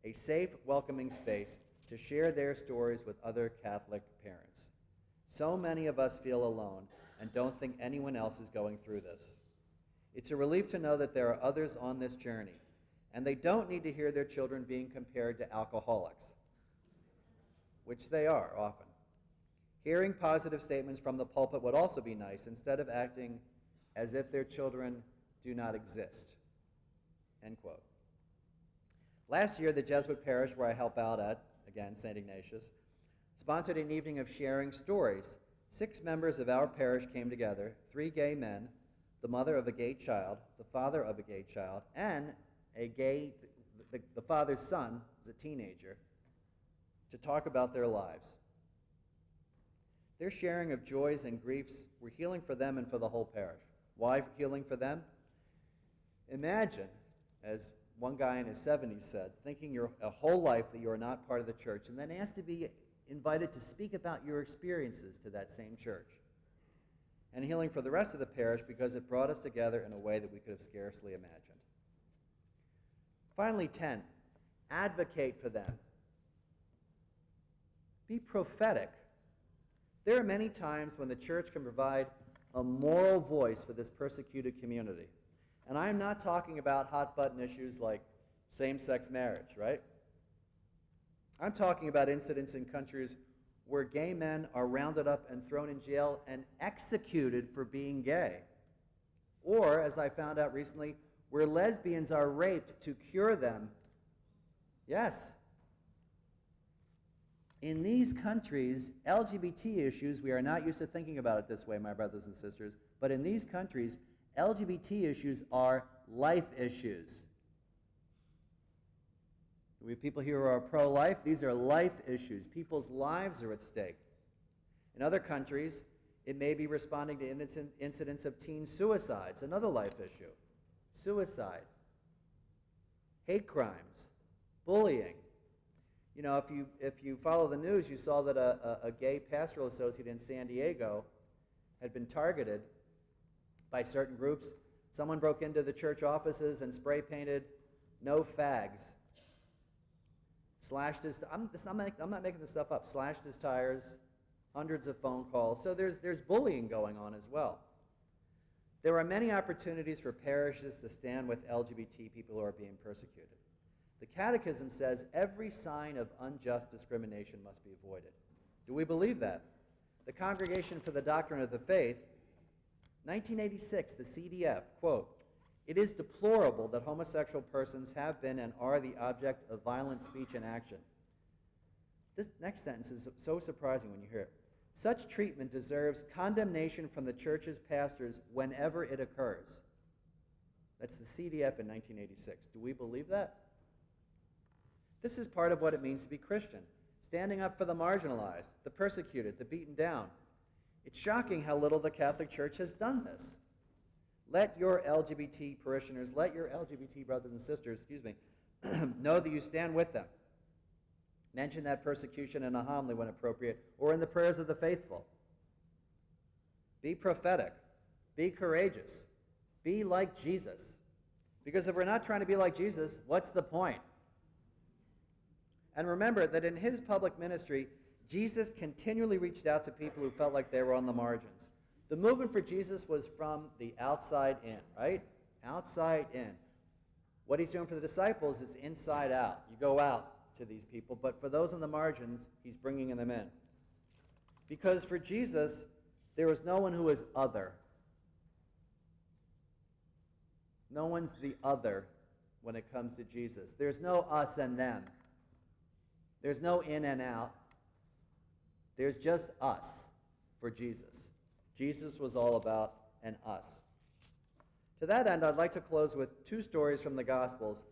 Speaker 2: a safe, welcoming space to share their stories with other Catholic parents. So many of us feel alone and don't think anyone else is going through this. It's a relief to know that there are others on this journey, and they don't need to hear their children being compared to alcoholics," which they are often. Hearing positive statements from the pulpit would also be nice, instead of acting as if their children do not exist, end quote. Last year, the Jesuit parish where I help out at, again, St. Ignatius, sponsored an evening of sharing stories. 6 members of our parish came together, 3 gay men, the mother of a gay child, the father of a gay child, and the father's son was a teenager, to talk about their lives. Their sharing of joys and griefs were healing for them and for the whole parish. Why healing for them? Imagine, as one guy in his 70s said, thinking your whole life that you are not part of the church, and then asked to be invited to speak about your experiences to that same church. And healing for the rest of the parish because it brought us together in a way that we could have scarcely imagined. Finally, 10, advocate for them. Be prophetic. There are many times when the church can provide a moral voice for this persecuted community. And I'm not talking about hot-button issues like same-sex marriage, right? I'm talking about incidents in countries where gay men are rounded up and thrown in jail and executed for being gay. Or, as I found out recently, where lesbians are raped to cure them. Yes. In these countries, LGBT issues, we are not used to thinking about it this way, my brothers and sisters, but in these countries, LGBT issues are life issues. We have people here who are pro-life. These are life issues. People's lives are at stake. In other countries, it may be responding to incidents of teen suicides, another life issue. Suicide, hate crimes, bullying. You know, if you follow the news, you saw that a gay pastoral associate in San Diego had been targeted by certain groups. Someone broke into the church offices and spray painted "No fags." Slashed his, I'm not making this stuff up, slashed his tires, hundreds of phone calls. So there's bullying going on as well. There are many opportunities for parishes to stand with LGBT people who are being persecuted. The Catechism says every sign of unjust discrimination must be avoided. Do we believe that? The Congregation for the Doctrine of the Faith, 1986, the CDF, quote, "It is deplorable that homosexual persons have been and are the object of violent speech and action." This next sentence is so surprising when you hear it. "Such treatment deserves condemnation from the church's pastors whenever it occurs." That's the CDF in 1986. Do we believe that? This is part of what it means to be Christian, standing up for the marginalized, the persecuted, the beaten down. It's shocking how little the Catholic Church has done this. Let your LGBT parishioners, let your LGBT brothers and sisters, know that you stand with them. Mention that persecution in a homily when appropriate, or in the prayers of the faithful. Be prophetic. Be courageous. Be like Jesus. Because if we're not trying to be like Jesus, what's the point? And remember that in his public ministry, Jesus continually reached out to people who felt like they were on the margins. The movement for Jesus was from the outside in, right? Outside in. What he's doing for the disciples is inside out. You go out to these people, but for those on the margins, he's bringing them in. Because for Jesus, there was no one who was other. No one's the other when it comes to Jesus. There's no us and them. There's no in and out. There's just us for Jesus. Jesus was all about an us. To that end, I'd like to close with two stories from the Gospels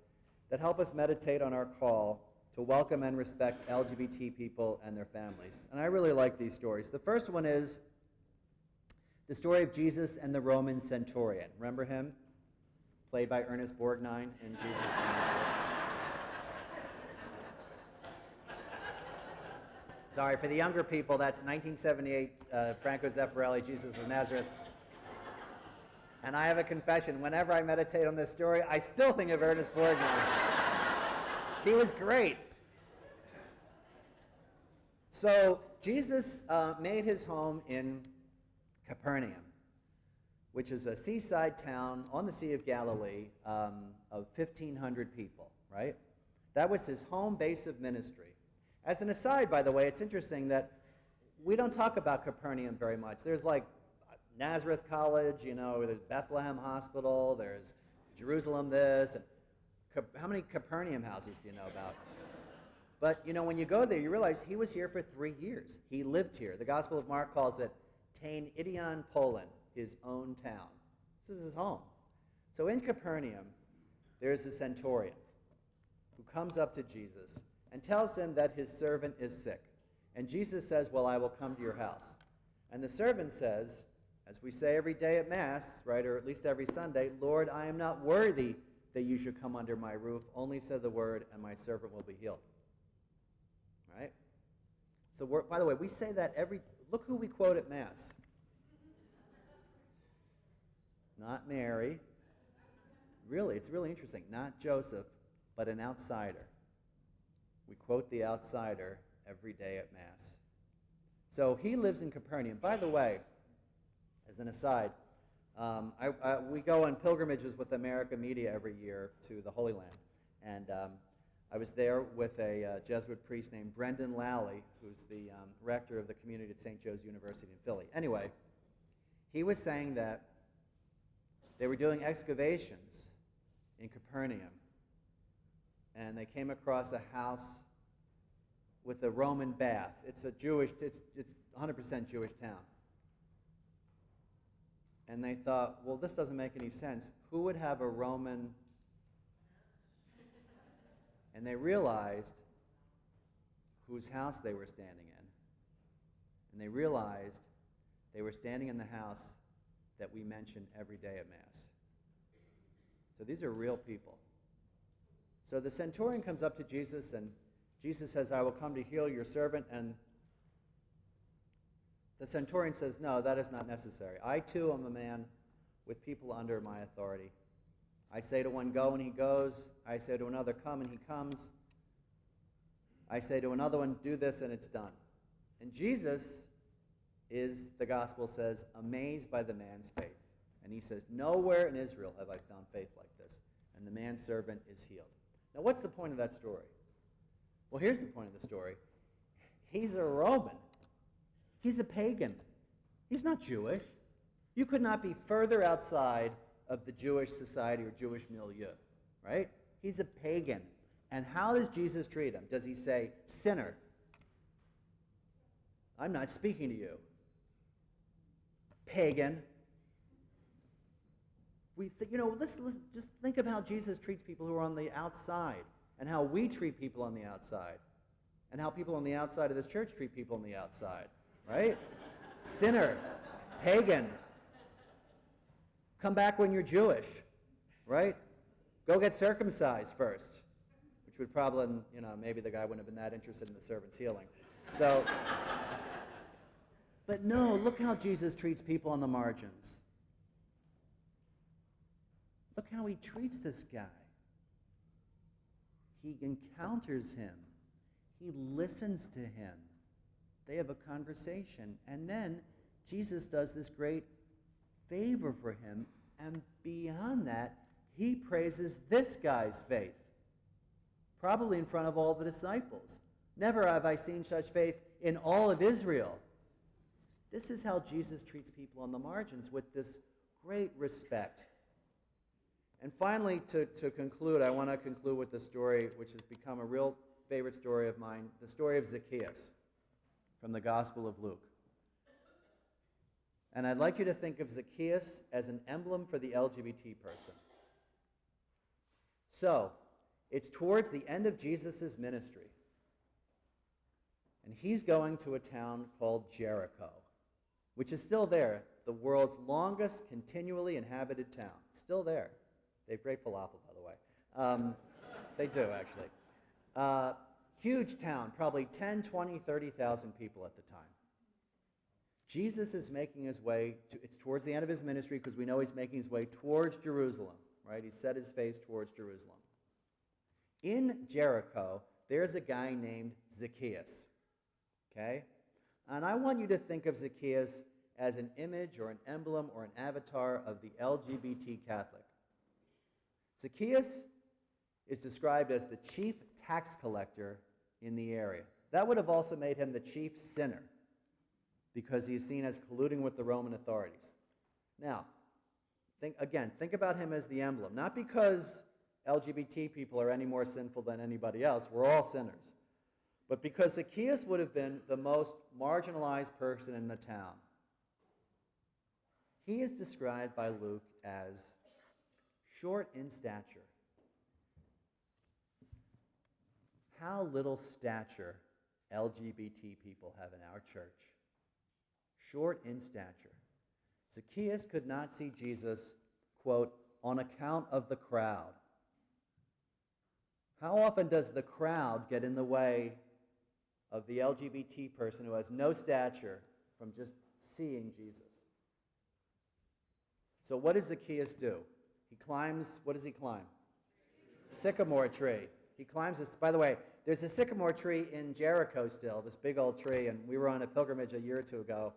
Speaker 2: that help us meditate on our call to welcome and respect LGBT people and their families. And I really like these stories. The first one is the story of Jesus and the Roman centurion. Remember him? Played by Ernest Borgnine in Jesus' Ministry. Sorry, for the younger people, that's 1978 Franco Zeffirelli, Jesus of Nazareth. And I have a confession. Whenever I meditate on this story, I still think of Ernest Borgnine. He was great. So Jesus made his home in Capernaum, which is a seaside town on the Sea of Galilee of 1,500 people, right? That was his home base of ministry. As an aside, by the way, it's interesting that we don't talk about Capernaum very much. There's like Nazareth College, there's Bethlehem Hospital, there's Jerusalem this, and how many Capernaum houses do you know about? But, when you go there, you realize he was here for 3 years. He lived here. The Gospel of Mark calls it Tain Idion Poland, his own town. This is his home. So in Capernaum, there's a centurion who comes up to Jesus and tells him that his servant is sick. And Jesus says, well, I will come to your house. And the servant says, as we say every day at Mass, right, or at least every Sunday, Lord, I am not worthy that you should come under my roof. Only say the word, and my servant will be healed. Right? So, by the way, we say that look who we quote at Mass. Not Mary. Really, it's really interesting. Not Joseph, but an outsider. We quote the outsider every day at Mass. So he lives in Capernaum. By the way, as an aside, we go on pilgrimages with America Media every year to the Holy Land. And I was there with a Jesuit priest named Brendan Lally, who's the rector of the community at St. Joe's University in Philly. Anyway, he was saying that they were doing excavations in Capernaum, and they came across a house with a Roman bath. It's 100% Jewish town. And they thought, well, this doesn't make any sense. Who would have a Roman? And they realized whose house they were standing in. And they realized they were standing in the house that we mention every day at Mass. So these are real people. So the centurion comes up to Jesus, and Jesus says, I will come to heal your servant. And the centurion says, no, that is not necessary. I too am a man with people under my authority. I say to one, go, and he goes. I say to another, come, and he comes. I say to another one, do this, and it's done. And Jesus is, the gospel says, amazed by the man's faith. And he says, nowhere in Israel have I found faith like this. And the man's servant is healed. Now, what's the point of that story? Well, here's the point of the story. He's a Roman. He's a pagan. He's not Jewish. You could not be further outside of the Jewish society or Jewish milieu, right? He's a pagan. And how does Jesus treat him? Does he say, sinner, I'm not speaking to you? Pagan. Let's just think of how Jesus treats people who are on the outside, and how we treat people on the outside, and how people on the outside of this church treat people on the outside, right? sinner, pagan. Come back when you're Jewish, right? Go get circumcised first, which would probably, maybe the guy wouldn't have been that interested in the servant's healing. So, but no, look how Jesus treats people on the margins. Look how he treats this guy. He encounters him. He listens to him. They have a conversation. And then Jesus does this great favor for him. And beyond that, he praises this guy's faith. Probably in front of all the disciples. Never have I seen such faith in all of Israel. This is how Jesus treats people on the margins, with this great respect. And finally, to conclude, I want to conclude with the story which has become a real favorite story of mine, the story of Zacchaeus from the Gospel of Luke. And I'd like you to think of Zacchaeus as an emblem for the LGBT person. So, it's towards the end of Jesus' ministry. And he's going to a town called Jericho, which is still there, the world's longest continually inhabited town. Still there. They have great falafel, by the way. They do, actually. Huge town, probably 10, 20, 30,000 people at the time. Jesus is making his way, it's towards the end of his ministry, because we know he's making his way towards Jerusalem, right? He set his face towards Jerusalem. In Jericho, there's a guy named Zacchaeus, okay? And I want you to think of Zacchaeus as an image or an emblem or an avatar of the LGBT Catholic. Zacchaeus is described as the chief tax collector in the area. That would have also made him the chief sinner, because he's seen as colluding with the Roman authorities. Now, think about him as the emblem. Not because LGBT people are any more sinful than anybody else. We're all sinners. But because Zacchaeus would have been the most marginalized person in the town. He is described by Luke as short in stature. How little stature LGBT people have in our church. Short in stature. Zacchaeus could not see Jesus, quote, on account of the crowd. How often does the crowd get in the way of the LGBT person who has no stature from just seeing Jesus? So what does Zacchaeus do? He climbs, what does he climb? Sycamore tree. He climbs this, by the way, there's a sycamore tree in Jericho still, this big old tree, and we were on a pilgrimage a year or two ago,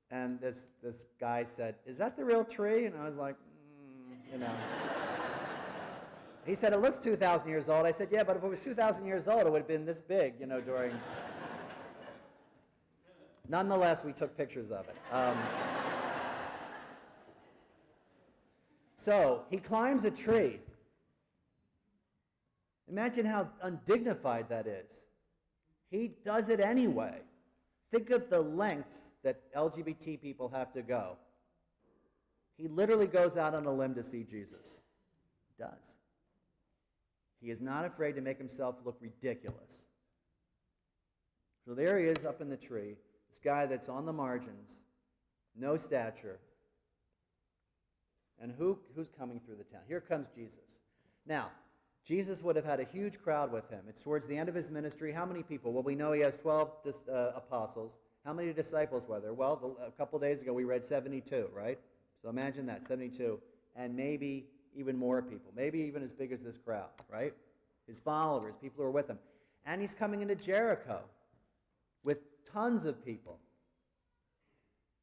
Speaker 2: and this guy said, "Is that the real tree?" And I was like, He said, "It looks 2,000 years old." I said, "Yeah, but if it was 2,000 years old, it would have been this big, during... Nonetheless, we took pictures of it. So, he climbs a tree. Imagine how undignified that is. He does it anyway. Think of the length that LGBT people have to go. He literally goes out on a limb to see Jesus. He does. He is not afraid to make himself look ridiculous. So there he is up in the tree, this guy that's on the margins, no stature. And who's coming through the town? Here comes Jesus. Now, Jesus would have had a huge crowd with him. It's towards the end of his ministry. How many people? Well, we know he has 12 apostles. How many disciples were there? Well, a couple days ago we read 72, right? So imagine that, 72. And maybe even more people. Maybe even as big as this crowd, right? His followers, people who are with him. And he's coming into Jericho with tons of people.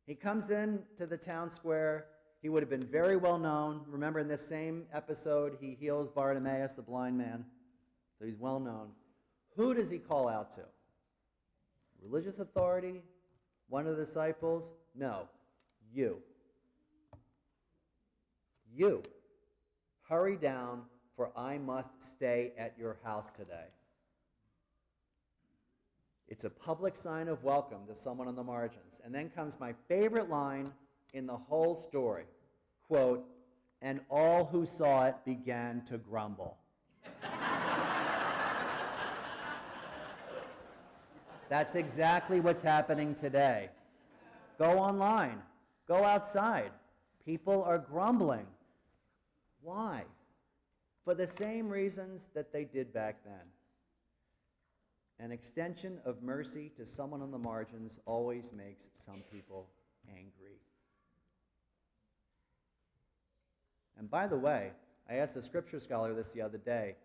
Speaker 2: He comes in to the town square. He would have been very well known. Remember, in this same episode, he heals Bartimaeus, the blind man. So he's well known. Who does he call out to? Religious authority? One of the disciples? No. You. You. Hurry down, for I must stay at your house today. It's a public sign of welcome to someone on the margins. And then comes my favorite line in the whole story, quote, "And all who saw it began to grumble." That's exactly what's happening today. Go online. Go outside. People are grumbling. Why? For the same reasons that they did back then. An extension of mercy to someone on the margins always makes some people angry. And by the way, I asked a scripture scholar this the other day.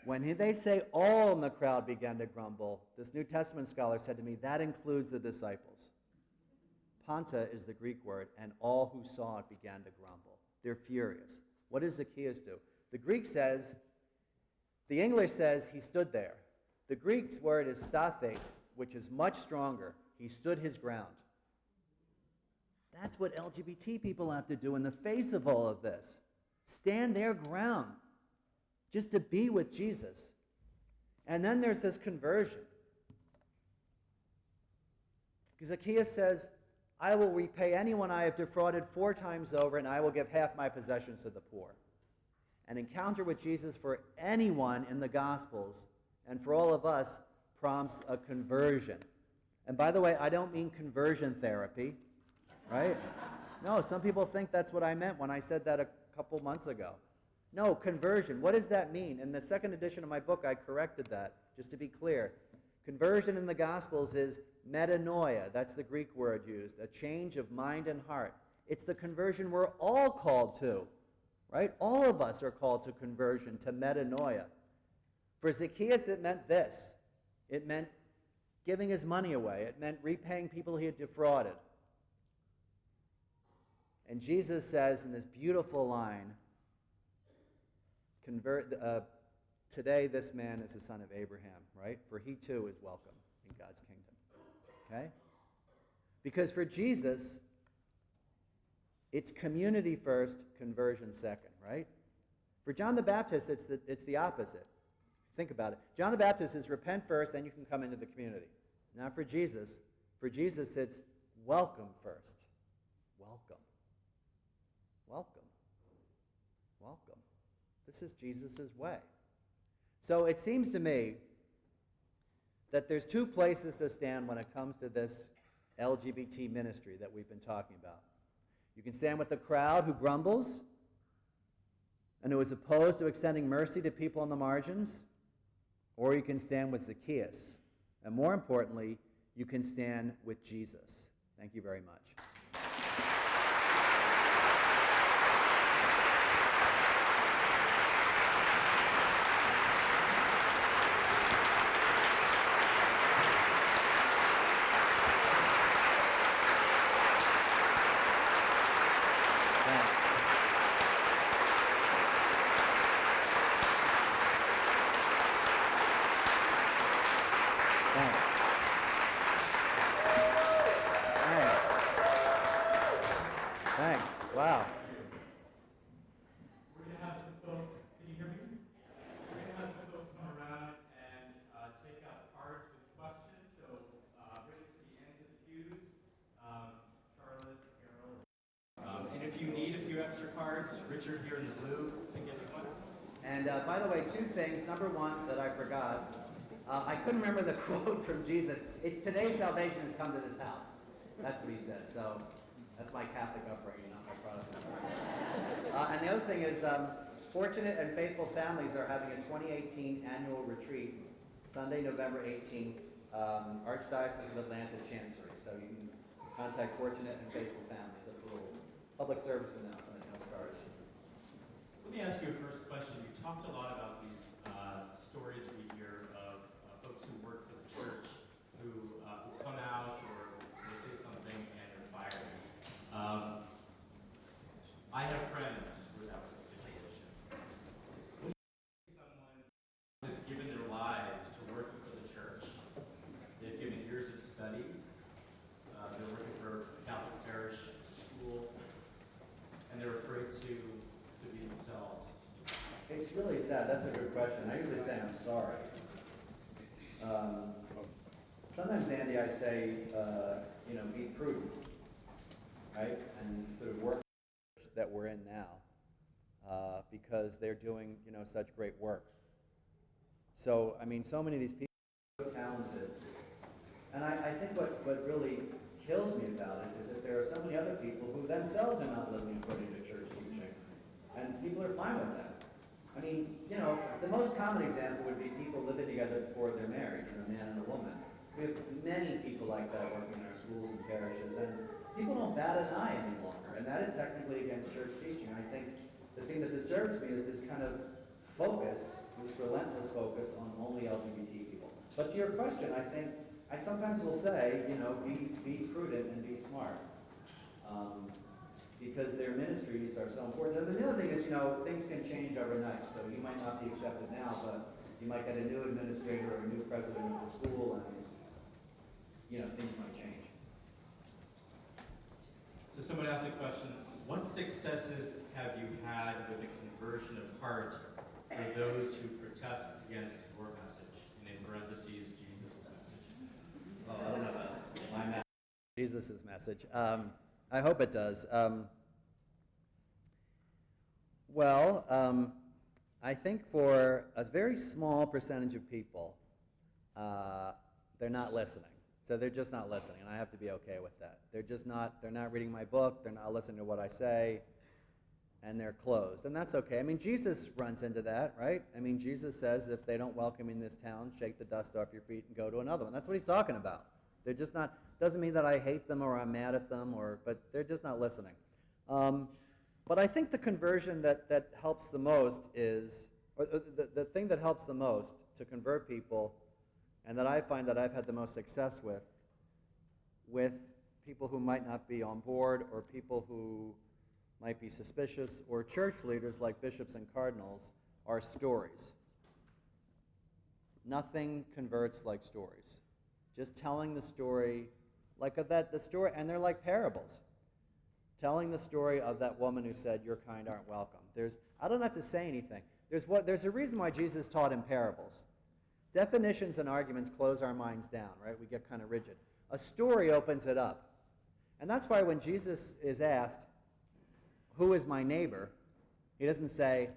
Speaker 2: When they say all in the crowd began to grumble, this New Testament scholar said to me, that includes the disciples. Panta is the Greek word, and all who saw it began to grumble. They're furious. What does Zacchaeus do? The English says he stood there. The Greek word is stathes, which is much stronger. He stood his ground. That's what LGBT people have to do in the face of all of this. Stand their ground, just to be with Jesus. And then there's this conversion. Zacchaeus says, I will repay anyone I have defrauded 4 times over, and I will give half my possessions to the poor. An encounter with Jesus for anyone in the Gospels, and for all of us, prompts a conversion. And by the way, I don't mean conversion therapy, right? No, some people think that's what I meant when I said that a couple months ago. No, conversion. What does that mean? In the second edition of my book, I corrected that, just to be clear. Conversion in the Gospels is metanoia. That's the Greek word used, a change of mind and heart. It's the conversion we're all called to, right? All of us are called to conversion, to metanoia. For Zacchaeus, it meant this. It meant giving his money away. It meant repaying people he had defrauded. And Jesus says in this beautiful line, today this man is the son of Abraham, right? For he too is welcome in God's kingdom. Okay? Because for Jesus, it's community first, conversion second, right? For John the Baptist, it's the opposite. Think about it. John the Baptist is repent first, then you can come into the community. Now for Jesus, it's welcome first. Welcome. Welcome. Welcome. This is Jesus' way. So it seems to me that there's 2 places to stand when it comes to this LGBT ministry that we've been talking about. You can stand with the crowd who grumbles and who is opposed to extending mercy to people on the margins, or you can stand with Zacchaeus. And more importantly, you can stand with Jesus. Thank you very much. Thanks. Wow.
Speaker 3: We're going to have some folks, can you hear me? We're going to have some folks come around and take out cards with questions. So bring it to the ends of the pews. Charlotte, Carol. And if you need a few extra cards, Richard here in the blue can get you one.
Speaker 2: And by the way, 2 things. Number 1 that I forgot. I couldn't remember the quote from Jesus. It's today salvation has come to this house. That's what he says. So that's my Catholic upbringing, not my Protestant upbringing. And the other thing is, Fortunate and Faithful Families are having a 2018 annual retreat, Sunday, November 18th, Archdiocese of Atlanta Chancery. So you can contact Fortunate and Faithful Families. That's a little public service announcement in the Parish.
Speaker 3: Let me ask you a first question. You talked a lot about these stories we hear of folks who work for the church who come out or they say something and they're fired. I have friends where that was the situation. When someone has given their lives to working for the church, they've given years of study, they're working for Catholic Parish school, and they're afraid to be themselves.
Speaker 2: It's really sad. That's a good question. I usually say I'm sorry. Sometimes, Andy, I say, be prudent, right? And sort of work that we're in now, because they're doing, such great work. So, so many of these people are so talented. And I think what really kills me about it is that there are so many other people who themselves are not living according to church teaching, and people are fine with that. I mean, the most common example would be people living together before they're married, a man and a woman. We have many people like that working in our schools and parishes, and people don't bat an eye any longer, and that is technically against church teaching. I think the thing that disturbs me is this kind of focus, this relentless focus on only LGBT people. But to your question, I sometimes will say, be prudent and be smart. Because their ministries are so important. And the other thing is, things can change overnight. So you might not be accepted now, but you might get a new administrator or a new president of the school, and things might change.
Speaker 3: So someone asked a question, what successes have you had with the conversion of heart for those who protest against your message? And in parentheses, Jesus' message.
Speaker 2: Oh, I don't know about my message. Jesus' message. I hope it does. I think for a very small percentage of people, they're not listening. So they're just not listening, and I have to be okay with that. They're not reading my book, they're not listening to what I say, and they're closed. And that's okay. I mean, Jesus runs into that, right? I mean, Jesus says if they don't welcome you in this town, shake the dust off your feet and go to another one. That's what he's talking about. They're just not, doesn't mean that I hate them or I'm mad at them, but they're just not listening. But I think the conversion that helps the most is, or the thing that helps the most to convert people, and that I find that I've had the most success with people who might not be on board, or people who might be suspicious, or church leaders like bishops and cardinals, are stories. Nothing converts like stories. Just telling the story, and they're like parables. Telling the story of that woman who said, "Your kind aren't welcome." I don't have to say anything. There's a reason why Jesus taught in parables. Definitions and arguments close our minds down, right? We get kind of rigid. A story opens it up. And that's why when Jesus is asked, "Who is my neighbor?" he doesn't say,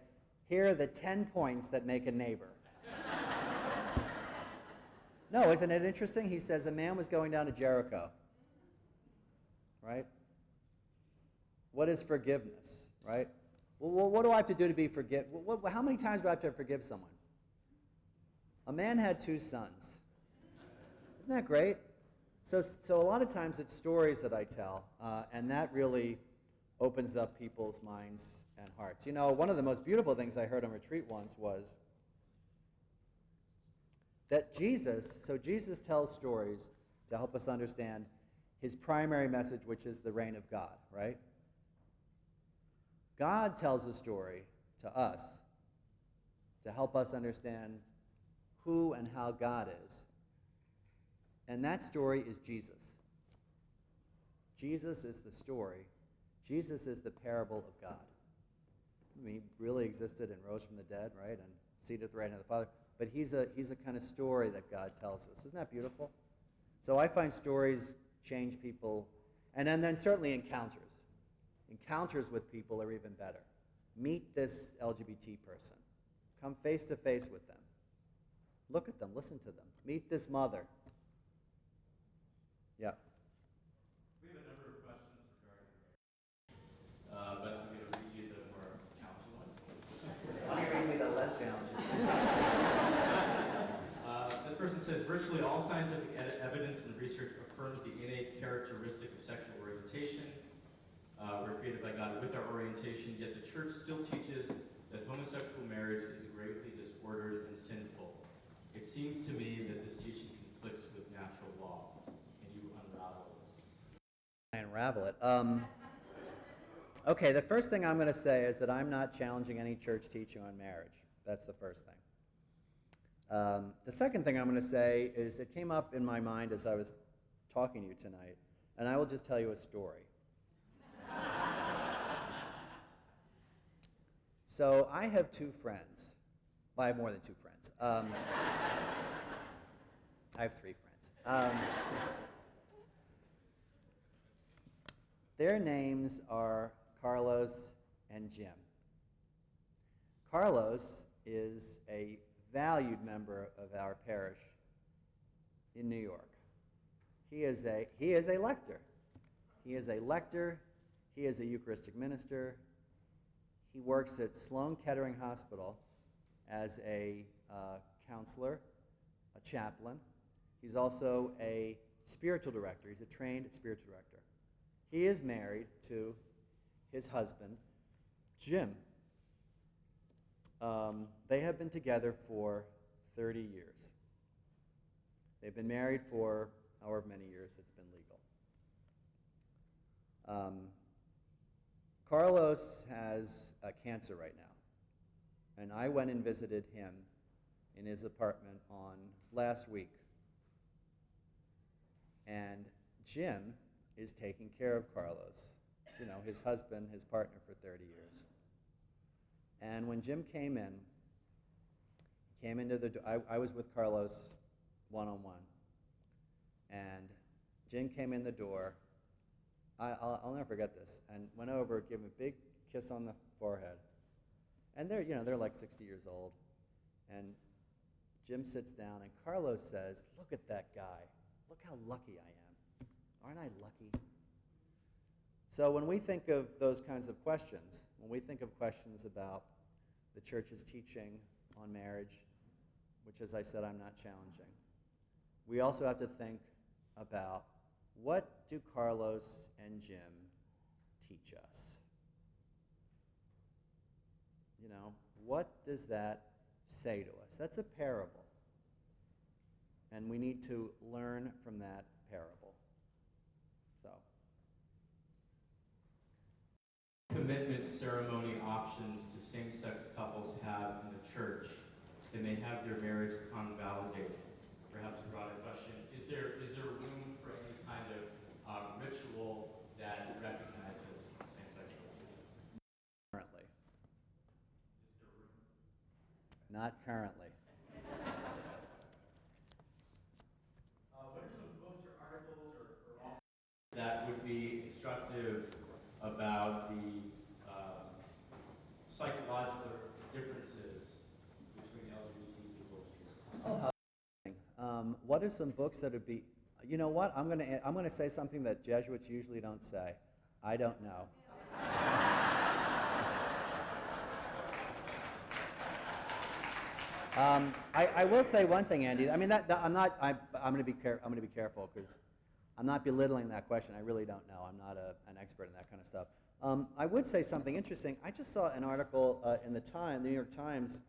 Speaker 2: "Here are the 10 points that make a neighbor." No, isn't it interesting? He says a man was going down to Jericho, right? What is forgiveness, right? Well, what do I have to do to be forgiven? How many times do I have to forgive someone? A man had 2 sons. Isn't that great? So a lot of times it's stories that I tell, and that really opens up people's minds and hearts. One of the most beautiful things I heard on retreat once was that Jesus tells stories to help us understand his primary message, which is the reign of God, right? God tells a story to us to help us understand who and how God is. And that story is Jesus. Jesus is the story. Jesus is the parable of God. I mean, he really existed and rose from the dead, right? And seated at the right hand of the Father. But he's a kind of story that God tells us. Isn't that beautiful? So I find stories change people. And then certainly encounters. Encounters with people are even better. Meet this LGBT person. Come face to face with them. Look at them, listen to them. Meet this mother. Yeah.
Speaker 3: We have a number of questions regarding marriage, but I'm going to read you the more challenging one.
Speaker 2: Why don't you read me the less challenging?
Speaker 3: This person says, virtually all scientific evidence and research affirms the innate characteristic of sexual orientation. We're created by God with our orientation, yet the church still teaches that homosexual marriage is gravely disordered and sinful. It seems to me that this teaching conflicts with natural law. Can you unravel this?
Speaker 2: I unravel it. Okay, the first thing I'm going to say is that I'm not challenging any church teaching on marriage. That's the first thing. The second thing I'm going to say is it came up in my mind as I was talking to you tonight, and I will just tell you a story. So I have 2 friends. Well, I have more than 2 friends. I have 3 friends. Their names are Carlos and Jim. Carlos is a valued member of our parish in New York. He is a lector. He is a lector. He is a Eucharistic minister. He works at Sloan Kettering Hospital as a counselor, a chaplain. He's also a spiritual director. He's a trained spiritual director. He is married to his husband, Jim. They have been together for 30 years. They've been married for however many years it's been legal. Carlos has cancer right now, and I went and visited him in his apartment on last week. And Jim is taking care of Carlos, his husband, his partner for 30 years. And when Jim came in, he came into the door. I was with Carlos one-on-one, and Jim came in the door. I'll never forget this, and went over, gave him a big kiss on the forehead. And they're like 60 years old. And Jim sits down, and Carlos says, "Look at that guy. Look how lucky I am. Aren't I lucky?" So when we think of those kinds of questions, when we think of questions about the church's teaching on marriage, which, as I said, I'm not challenging, we also have to think about, what do Carlos and Jim teach us? What does that say to us? That's a parable. And we need to learn from that parable. So.
Speaker 3: Commitment ceremony options do same-sex couples have in the church? Can they have their marriage convalidated? Perhaps a broader question. Is there room for any kind of ritual that recognizes same-sex relationship?
Speaker 2: Currently.
Speaker 3: Is there room?
Speaker 2: Not currently.
Speaker 3: What are some books or articles or authors that would be instructive about the psychological differences between LGBT people?
Speaker 2: Oh, how what are some books that would be? You know what? I'm gonna say something that Jesuits usually don't say. I don't know. I will say one thing, Andy. I mean, I'm going to be careful because I'm not belittling that question. I really don't know. I'm not an expert in that kind of stuff. I would say something interesting. I just saw an article in the New York Times,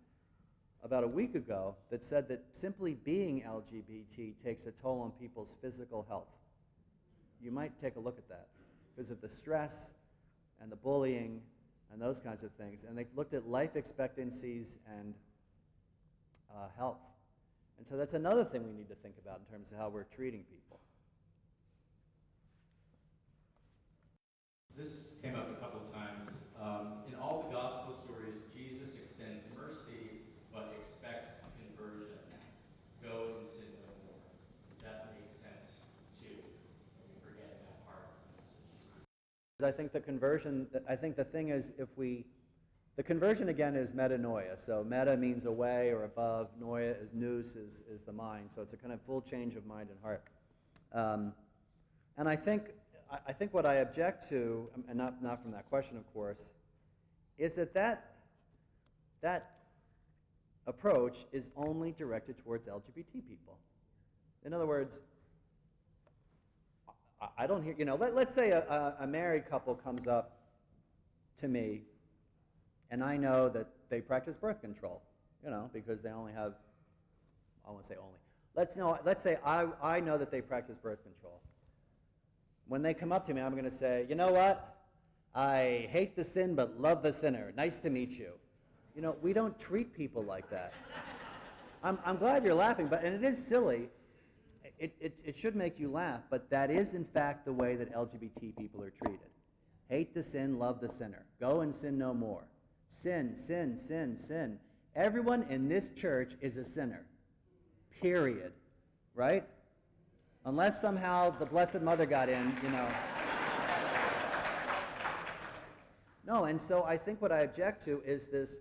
Speaker 2: about a week ago, that said that simply being LGBT takes a toll on people's physical health. You might take a look at that because of the stress and the bullying and those kinds of things. And they looked at life expectancies and health. And so that's another thing we need to think about in terms of how we're treating people.
Speaker 3: This came up a couple of times. In all the gospel stories, Jesus extends mercy but expects conversion. Go and sin no more. Does that make sense too? We forget that part of the message.
Speaker 2: I think the thing is, the conversion again is metanoia. So meta means away or above. Noia is nous, is the mind. So it's a kind of full change of mind and heart. And I think what I object to, and not from that question, of course, is that approach is only directed towards LGBT people. In other words, I don't hear, let's say a married couple comes up to me, and I know that they practice birth control, because they only have, I won't say only. Let's say I know that they practice birth control. When they come up to me, I'm going to say, you know what? I hate the sin but love the sinner. Nice to meet you. We don't treat people like that. I'm glad you're laughing, and it is silly. It should make you laugh, but that is in fact the way that LGBT people are treated. Hate the sin, love the sinner. Go and sin no more. Sin, sin, sin, sin. Everyone in this church is a sinner. Period. Right? Unless somehow the Blessed Mother got in, No, and so I think what I object to is this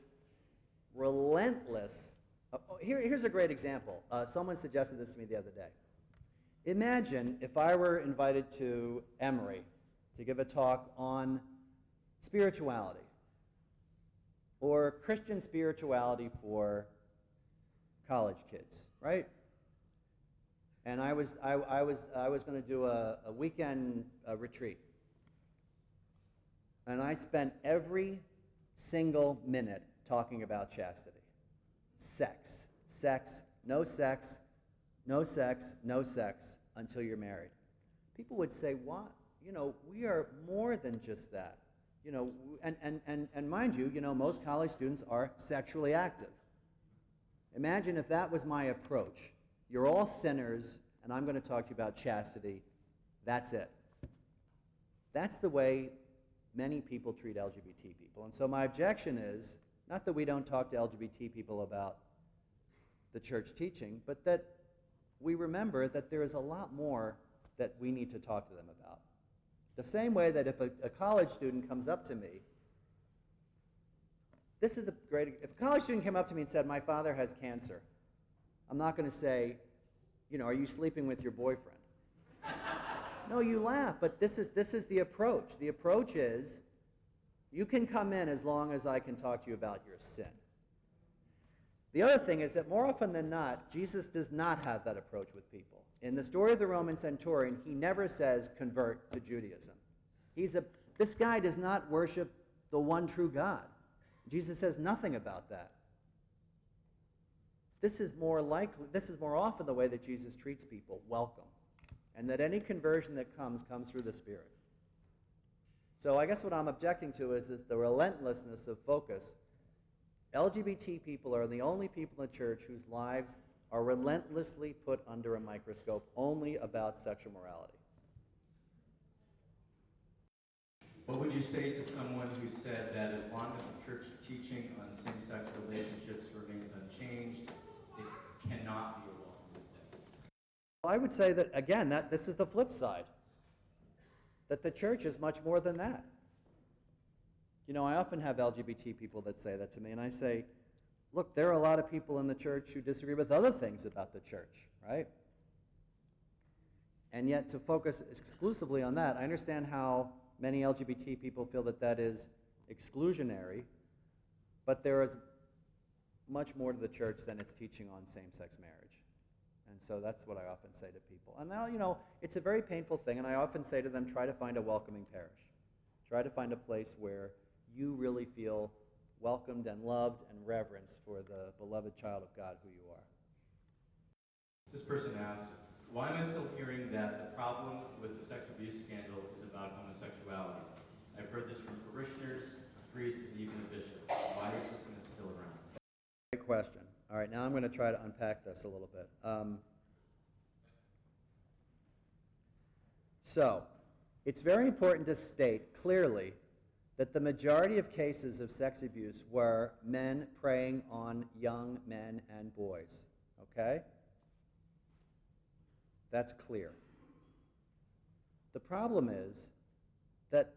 Speaker 2: relentless. Here's a great example. Someone suggested this to me the other day. Imagine if I were invited to Emory to give a talk on spirituality or Christian spirituality for college kids, right? And I was going to do a weekend retreat. And I spent every single minute talking about chastity. Sex, sex, no sex, no sex, no sex until you're married. People would say, what? We are more than just that. And mind you, most college students are sexually active. Imagine if that was my approach. You're all sinners, and I'm going to talk to you about chastity. That's it. That's the way many people treat LGBT people. And so my objection is, not that we don't talk to LGBT people about the church teaching, but that we remember that there is a lot more that we need to talk to them about. The same way that if a college student comes up to me, if a college student came up to me and said, my father has cancer, I'm not going to say, are you sleeping with your boyfriend? No, you laugh, but this is the approach. The approach is, you can come in as long as I can talk to you about your sin. The other thing is that more often than not, Jesus does not have that approach with people. In the story of the Roman centurion, he never says, convert to Judaism. This guy does not worship the one true God. Jesus says nothing about that. This is more often the way that Jesus treats people, welcome. And that any conversion that comes through the Spirit. So I guess what I'm objecting to is the relentlessness of focus. LGBT people are the only people in the church whose lives are relentlessly put under a microscope only about sexual morality.
Speaker 3: What would you say to someone who said that as long as the church teaching on same-sex relationships remains unchanged, it cannot be a welcome witness?
Speaker 2: Well, I would say that, again, this is the flip side. That the church is much more than that. I often have LGBT people that say that to me, and I say, look, there are a lot of people in the church who disagree with other things about the church, right? And yet to focus exclusively on that, I understand how many LGBT people feel that is exclusionary, but there is much more to the church than its teaching on same-sex marriage. And so that's what I often say to people. And now, it's a very painful thing, and I often say to them, try to find a welcoming parish. Try to find a place where you really feel welcomed and loved and reverenced for the beloved child of God who you are.
Speaker 3: This person asks, why am I still hearing that the problem with the sex abuse scandal is about homosexuality? I've heard this from parishioners, priests, and even the bishop. Why is this myth still around?
Speaker 2: Great question. All right, now I'm going to try to unpack this a little bit. So, it's very important to state clearly that the majority of cases of sex abuse were men preying on young men and boys. Okay? That's clear. The problem is that's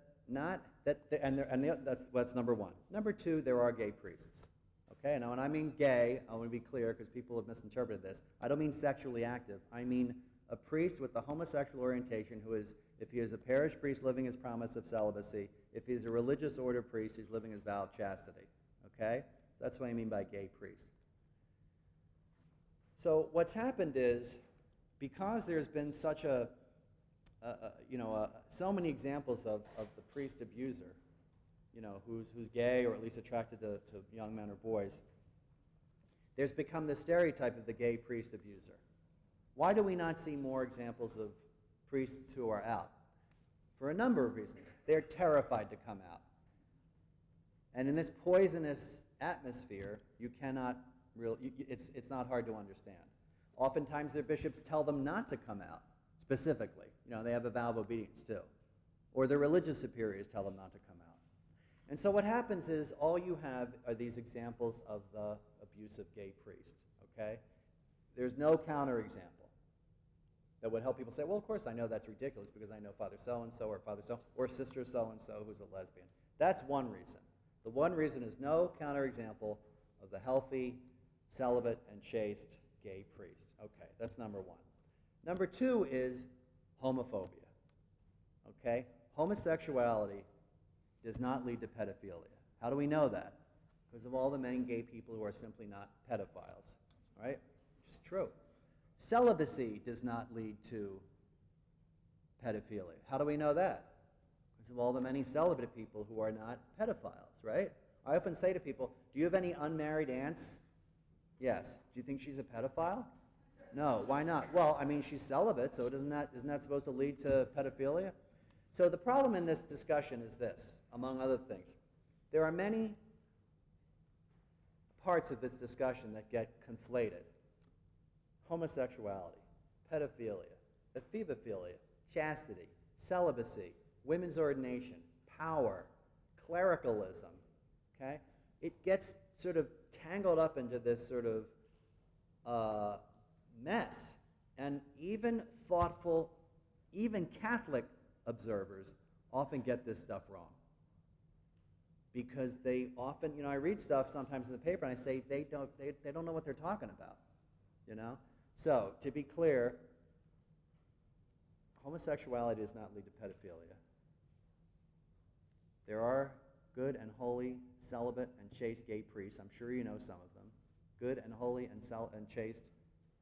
Speaker 2: number one. Number two, there are gay priests. Okay? Now, when I mean gay, I want to be clear because people have misinterpreted this. I don't mean sexually active. I mean a priest with a homosexual orientation who is, if he is a parish priest living his promise of celibacy, if he's a religious order priest, he's living his vow of chastity. Okay? That's what I mean by gay priest. So what's happened is, because there's been such so many examples of the priest abuser, who's gay or at least attracted to young men or boys, there's become this stereotype of the gay priest abuser. Why do we not see more examples of priests who are out? For a number of reasons. They're terrified to come out. And in this poisonous atmosphere, you cannot really, it's not hard to understand. Oftentimes their bishops tell them not to come out, specifically. They have a vow of obedience too. Or their religious superiors tell them not to come out. And so what happens is all you have are these examples of the abusive gay priest, okay? There's no counterexample that would help people say, well, of course I know that's ridiculous because I know Father so-and-so or Father so, or Sister so-and-so who's a lesbian. That's one reason. The one reason is no counterexample of the healthy, celibate, and chaste gay priest. Okay, that's number one. Number two is homophobia. Okay? Homosexuality does not lead to pedophilia. How do we know that? Because of all the many gay people who are simply not pedophiles, right? It's true. Celibacy does not lead to pedophilia. How do we know that? Because of all the many celibate people who are not pedophiles, right? I often say to people, do you have any unmarried aunts? Yes. Do you think she's a pedophile? No. Why not? Well, I mean, she's celibate, so isn't that supposed to lead to pedophilia? So the problem in this discussion is this, among other things. There are many parts of this discussion that get conflated. Homosexuality, pedophilia, ephebophilia, chastity, celibacy, women's ordination, power, clericalism, okay? It gets sort of tangled up into this sort of mess. And even thoughtful, even Catholic observers often get this stuff wrong. Because they often, I read stuff sometimes in the paper and I say they don't know what they're talking about, So, to be clear, homosexuality does not lead to pedophilia. There are good and holy, celibate and chaste gay priests. I'm sure you know some of them. Good and holy and chaste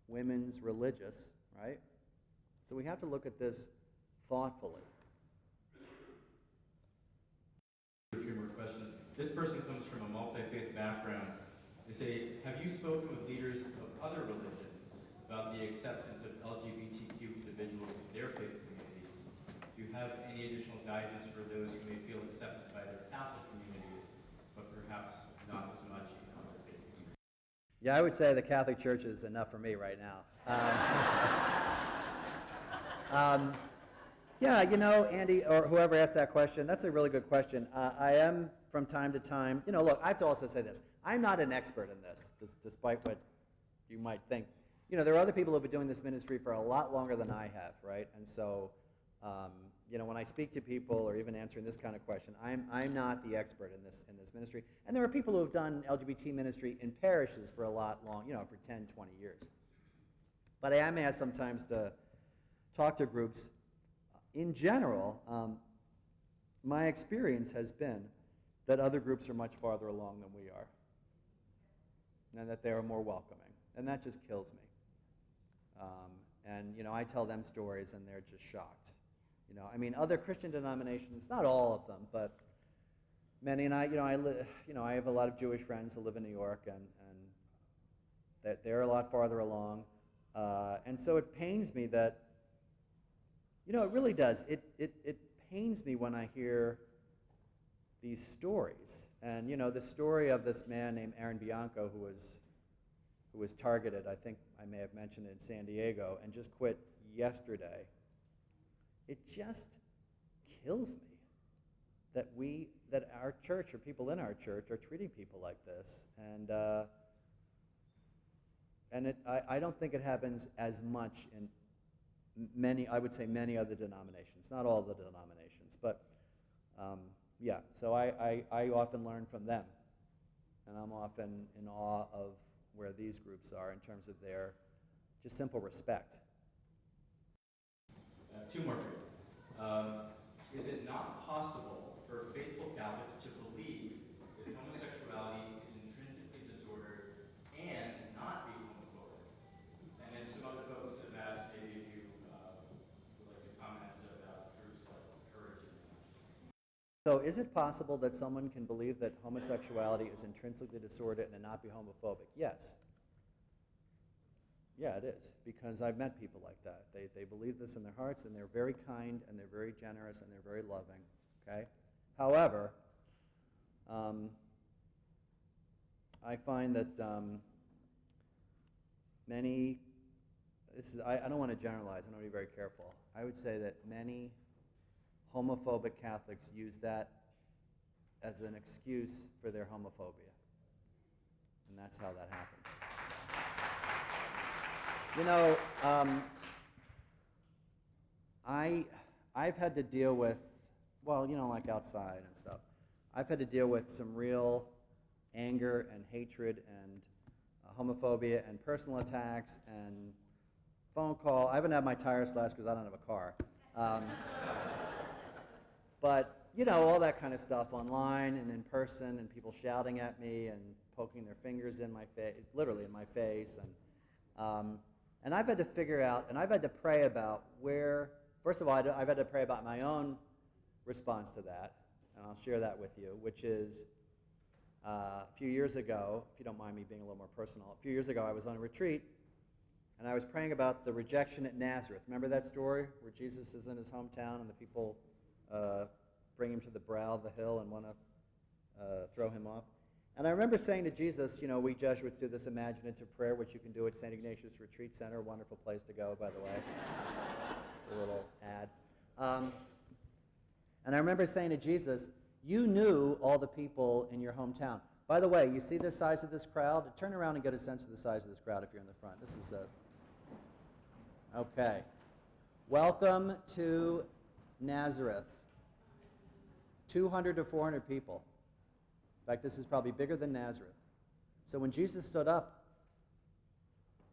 Speaker 2: women's religious, right? So we have to look at this thoughtfully.
Speaker 3: A few more questions. This person comes from a multi-faith background. They say, have you spoken with leaders of other religions about the acceptance of LGBTQ individuals in their faith communities? Do you have any additional guidance for those who may feel accepted by their Catholic communities, but perhaps not as much in other faith communities?
Speaker 2: Yeah, I would say the Catholic Church is enough for me right now. Yeah, Andy, or whoever asked that question, that's a really good question. I am, from time to time, look, I have to also say this. I'm not an expert in this, despite what you might think. There are other people who have been doing this ministry for a lot longer than I have, right? And so, when I speak to people or even answering this kind of question, I'm not the expert in this ministry. And there are people who have done LGBT ministry in parishes for a lot long, for 10, 20 years. But I am asked sometimes to talk to groups. In general, my experience has been that other groups are much farther along than we are, and that they are more welcoming, and that just kills me. And I tell them stories, and they're just shocked. Other Christian denominations, not all of them, but many. And I have a lot of Jewish friends who live in New York, and that they're a lot farther along, and so it pains me that. It really does. It pains me when I hear these stories. And, the story of this man named Aaron Bianco who was targeted, I think I may have mentioned it, in San Diego, and just quit yesterday. It just kills me that our church or people in our church are treating people like this. And I don't think it happens as much in many other denominations, not all the denominations, but yeah, so I often learn from them, and I'm often in awe of where these groups are in terms of their just simple respect.
Speaker 3: Two more for you. Is it not possible for faithful Catholics to believe that homosexuality is intrinsically disordered and not be homophobic? And then some other folks have asked maybe if you would like to comment about groups like encouraging that.
Speaker 2: So is it possible that someone can believe that homosexuality is intrinsically disordered and not be homophobic? Yes. Yeah, it is, because I've met people like that. They believe this in their hearts, and they're very kind, and they're very generous, and they're very loving, okay? However, I find that I don't want to generalize, I want to be very careful. I would say that many homophobic Catholics use that as an excuse for their homophobia. And that's how that happens. I've had to deal with, like outside and stuff, I've had to deal with some real anger and hatred and homophobia and personal attacks and phone call. I haven't had my tires slashed because I don't have a car. But, you know, all that kind of stuff online and in person, and people shouting at me and poking their fingers in my face, literally in my face. And I've had to figure out, and I've had to pray about where, first of all, I've had to pray about my own response to that, and I'll share that with you, which is a few years ago, if you don't mind me being a little more personal, a few years ago I was on a retreat, and I was praying about the rejection at Nazareth. Remember that story where Jesus is in his hometown and the people bring him to the brow of the hill and want to throw him off? And I remember saying to Jesus, you know, we Jesuits do this imaginative prayer, which you can do at St. Ignatius Retreat Center, a wonderful place to go, by the way. A little ad. And I remember saying to Jesus, you knew all the people in your hometown. By the way, you see the size of this crowd? Turn around and get a sense of the size of this crowd if you're in the front. This is okay. Welcome to Nazareth. 200 to 400 people. In fact, this is probably bigger than Nazareth. So when Jesus stood up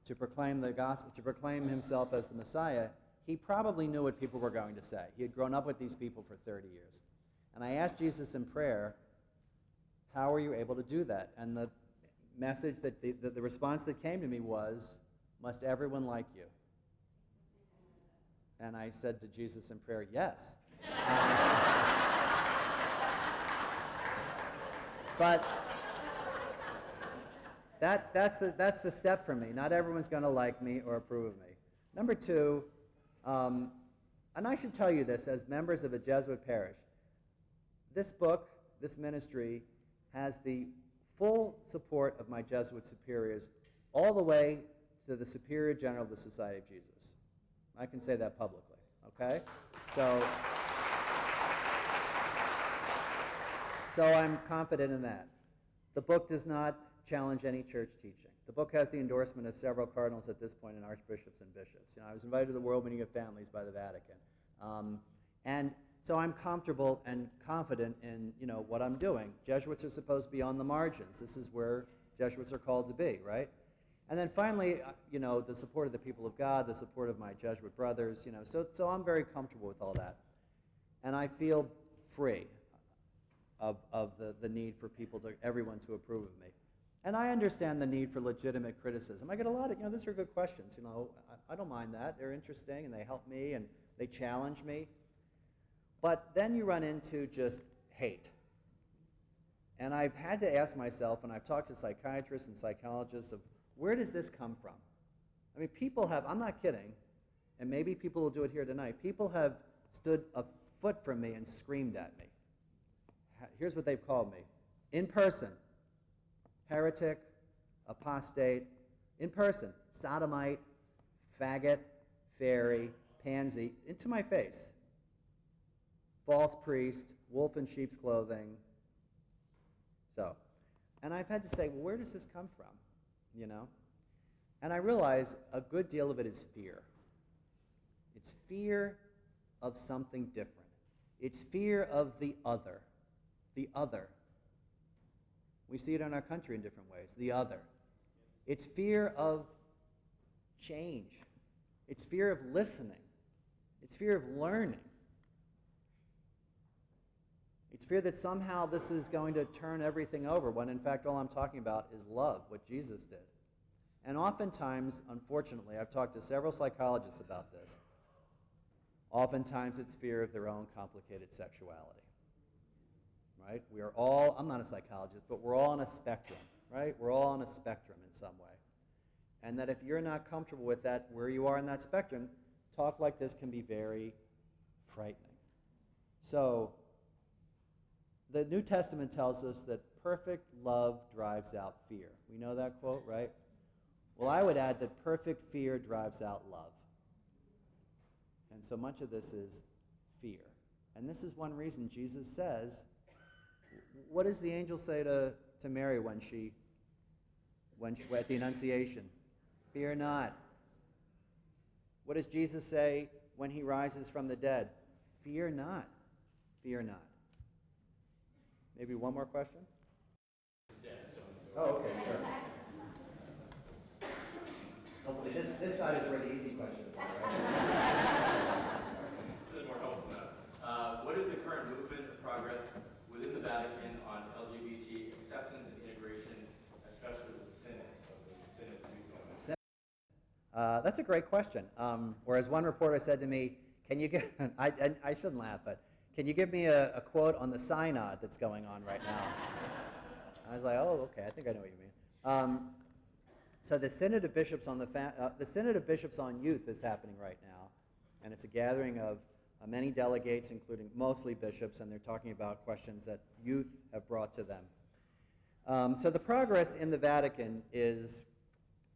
Speaker 2: to proclaim the gospel, to proclaim himself as the Messiah, he probably knew what people were going to say. He had grown up with these people for 30 years. And I asked Jesus in prayer, how are you able to do that? And the message, the response that came to me was, must everyone like you? And I said to Jesus in prayer, yes. But that's the step for me. Not everyone's going to like me or approve of me. Number two, and I should tell you this as members of a Jesuit parish, this book, this ministry, has the full support of my Jesuit superiors all the way to the Superior General of the Society of Jesus. I can say that publicly, okay? So I'm confident in that. The book does not challenge any church teaching. The book has the endorsement of several cardinals at this point and archbishops and bishops. You know, I was invited to the World Meeting of Families by the Vatican. And so I'm comfortable and confident in, you know, what I'm doing. Jesuits are supposed to be on the margins. This is where Jesuits are called to be, right? And then finally, you know, the support of the people of God, the support of my Jesuit brothers, you know, so I'm very comfortable with all that. And I feel free of the need for everyone to approve of me. And I understand the need for legitimate criticism. I get a lot of, you know, these are good questions, you know. I don't mind that. They're interesting and they help me and they challenge me. But then you run into just hate. And I've had to ask myself, and I've talked to psychiatrists and psychologists, of where does this come from? I mean, people have, I'm not kidding, and maybe people will do it here tonight, people have stood a foot from me and screamed at me. Here's what they've called me. In person, heretic, apostate. In person, sodomite, faggot, fairy, pansy, into my face. False priest, wolf in sheep's clothing. So, and I've had to say, well, where does this come from? You know? And I realize a good deal of it is fear. It's fear of something different. It's fear of the other. The other. We see it in our country in different ways. The other. It's fear of change. It's fear of listening. It's fear of learning. It's fear that somehow this is going to turn everything over, when in fact all I'm talking about is love, what Jesus did. And oftentimes, unfortunately, I've talked to several psychologists about this, oftentimes it's fear of their own complicated sexuality. Right? We are all, I'm not a psychologist, but we're all on a spectrum, right? We're all on a spectrum in some way. And that if you're not comfortable with that, where you are in that spectrum, talk like this can be very frightening. So, the New Testament tells us that perfect love drives out fear. We know that quote, right? Well, I would add that perfect fear drives out love. And so much of this is fear. And this is one reason Jesus says, what does the angel say to Mary when she at the Annunciation? Fear not. What does Jesus say when he rises from the dead? Fear not. Fear not. Maybe one more question? Oh, okay, sure. Hopefully This side is where the easy questions are, right?
Speaker 3: This is more helpful now. What is the current movement of progress within the Vatican on LGBT acceptance and integration, especially with synods? So the synod to be going.
Speaker 2: That's a great question. Whereas one reporter said to me, can you give, I shouldn't laugh, but can you give me a quote on the synod that's going on right now? I was like, oh, okay, I think I know what you mean. So the Synod of Bishops on the Synod of Bishops on Youth is happening right now, and it's a gathering of many delegates, including mostly bishops, and they're talking about questions that youth have brought to them. So the progress in the Vatican is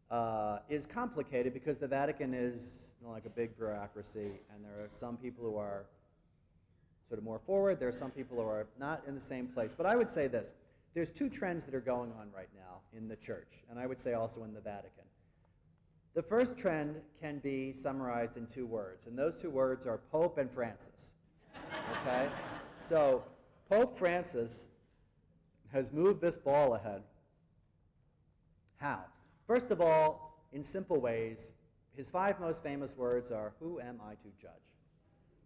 Speaker 2: complicated because the Vatican is like a big bureaucracy, and there are some people who are sort of more forward. There are some people who are not in the same place. But I would say this. There's two trends that are going on right now in the church, and I would say also in the Vatican. The first trend can be summarized in two words, and those two words are Pope and Francis. Okay? So Pope Francis has moved this ball ahead. How? First of all, in simple ways, his 5 most famous words are, "Who am I to judge?"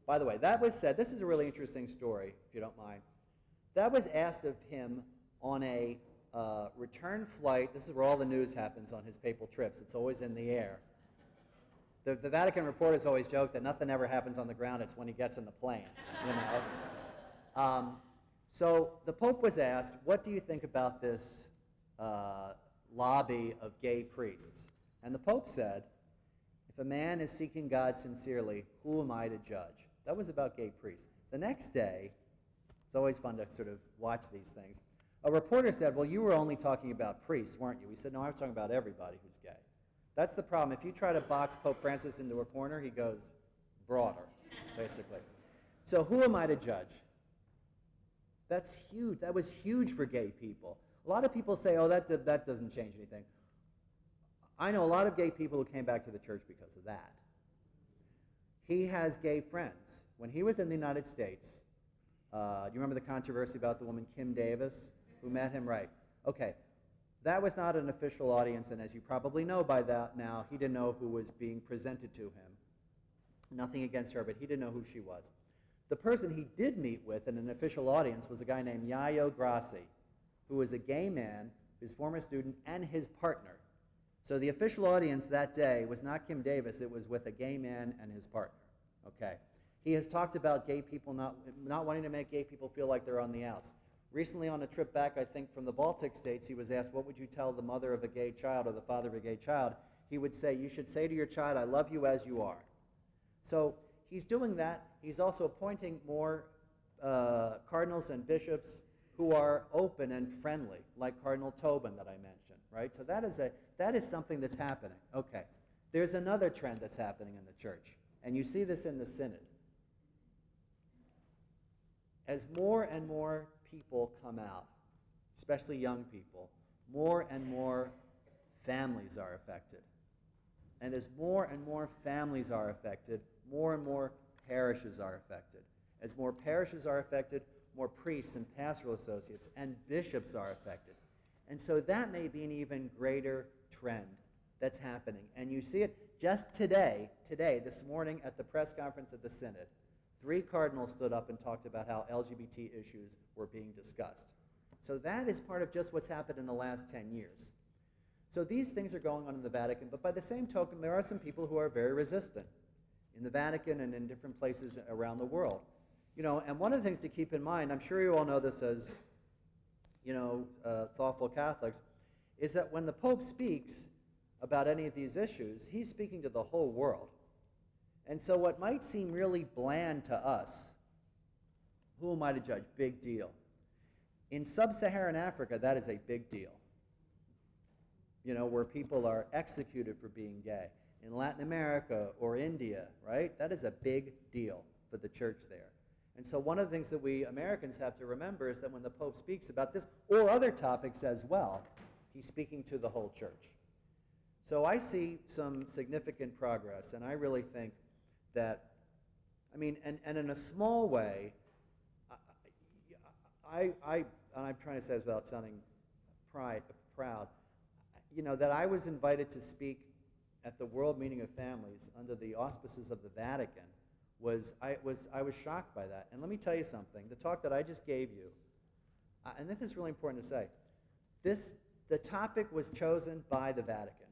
Speaker 2: By the way, that was said, this is a really interesting story, if you don't mind. That was asked of him on a return flight. This is where all the news happens on his papal trips. It's always in the air. The Vatican reporters always joke that nothing ever happens on the ground. It's when he gets in the plane, you know. So the Pope was asked, what do you think about this lobby of gay priests? And the Pope said, if a man is seeking God sincerely, who am I to judge? That was about gay priests. The next day, it's always fun to sort of watch these things. A reporter said, well, you were only talking about priests, weren't you? He said, no, I was talking about everybody who's gay. That's the problem. If you try to box Pope Francis into a corner, he goes broader, basically. So who am I to judge? That's huge. That was huge for gay people. A lot of people say, oh, that doesn't change anything. I know a lot of gay people who came back to the church because of that. He has gay friends. When he was in the United States, you remember the controversy about the woman Kim Davis, who met him? Right. Okay. That was not an official audience, and as you probably know by that now, he didn't know who was being presented to him. Nothing against her, but he didn't know who she was. The person he did meet with in an official audience was a guy named Yayo Grassi, who was a gay man, his former student, and his partner. So the official audience that day was not Kim Davis, it was with a gay man and his partner. Okay. He has talked about gay people not wanting to make gay people feel like they're on the outs. Recently on a trip back, I think, from the Baltic states, he was asked, what would you tell the mother of a gay child or the father of a gay child? He would say, you should say to your child, I love you as you are. So he's doing that. He's also appointing more cardinals and bishops who are open and friendly, like Cardinal Tobin that I mentioned, right? So that is something that's happening. Okay. There's another trend that's happening in the church, and you see this in the Synod. As more and more people come out, especially young people, more and more families are affected. And as more and more families are affected, more and more parishes are affected. As more parishes are affected, more priests and pastoral associates and bishops are affected. And so that may be an even greater trend that's happening. And you see it just today, this morning at the press conference at the Synod. 3 cardinals stood up and talked about how LGBT issues were being discussed. So that is part of just what's happened in the last 10 years. So these things are going on in the Vatican, but by the same token, there are some people who are very resistant in the Vatican and in different places around the world. You know, and one of the things to keep in mind, I'm sure you all know this as, thoughtful Catholics, is that when the Pope speaks about any of these issues, he's speaking to the whole world. And so what might seem really bland to us, who am I to judge? Big deal. In sub-Saharan Africa, that is a big deal. You know, where people are executed for being gay. In Latin America or India, right? That is a big deal for the church there. And so one of the things that we Americans have to remember is that when the Pope speaks about this, or other topics as well, he's speaking to the whole church. So I see some significant progress, and I really think that, and in a small way, and I'm trying to say this without sounding proud, that I was invited to speak at the World Meeting of Families under the auspices of the Vatican I was shocked by that. And let me tell you something. The talk that I just gave you, and this is really important to say, the topic was chosen by the Vatican.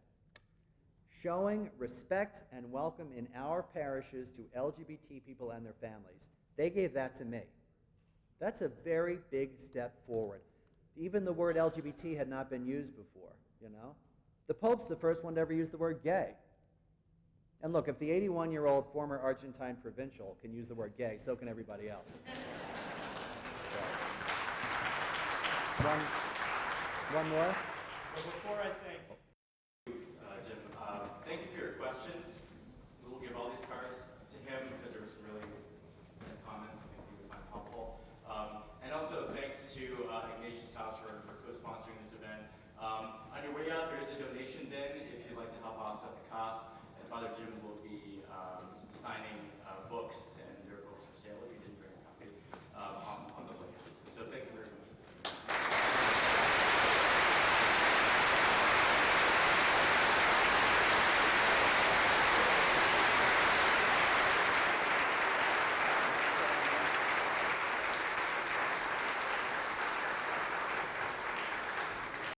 Speaker 2: Showing respect and welcome in our parishes to LGBT people and their families. They gave that to me. That's a very big step forward. Even the word LGBT had not been used before, you know? The Pope's the first one to ever use the word gay. And look, if the 81-year-old former Argentine provincial can use the word gay, so can everybody else. So, one more?
Speaker 3: Well, before I thank Jim, thank you for your questions. We will give all these cards to him because there were some really nice comments I think he would find helpful. And also thanks to Ignatius House for co-sponsoring this event. On your way out, there is a donation bin if you'd like to help offset the cost. And Father Jim will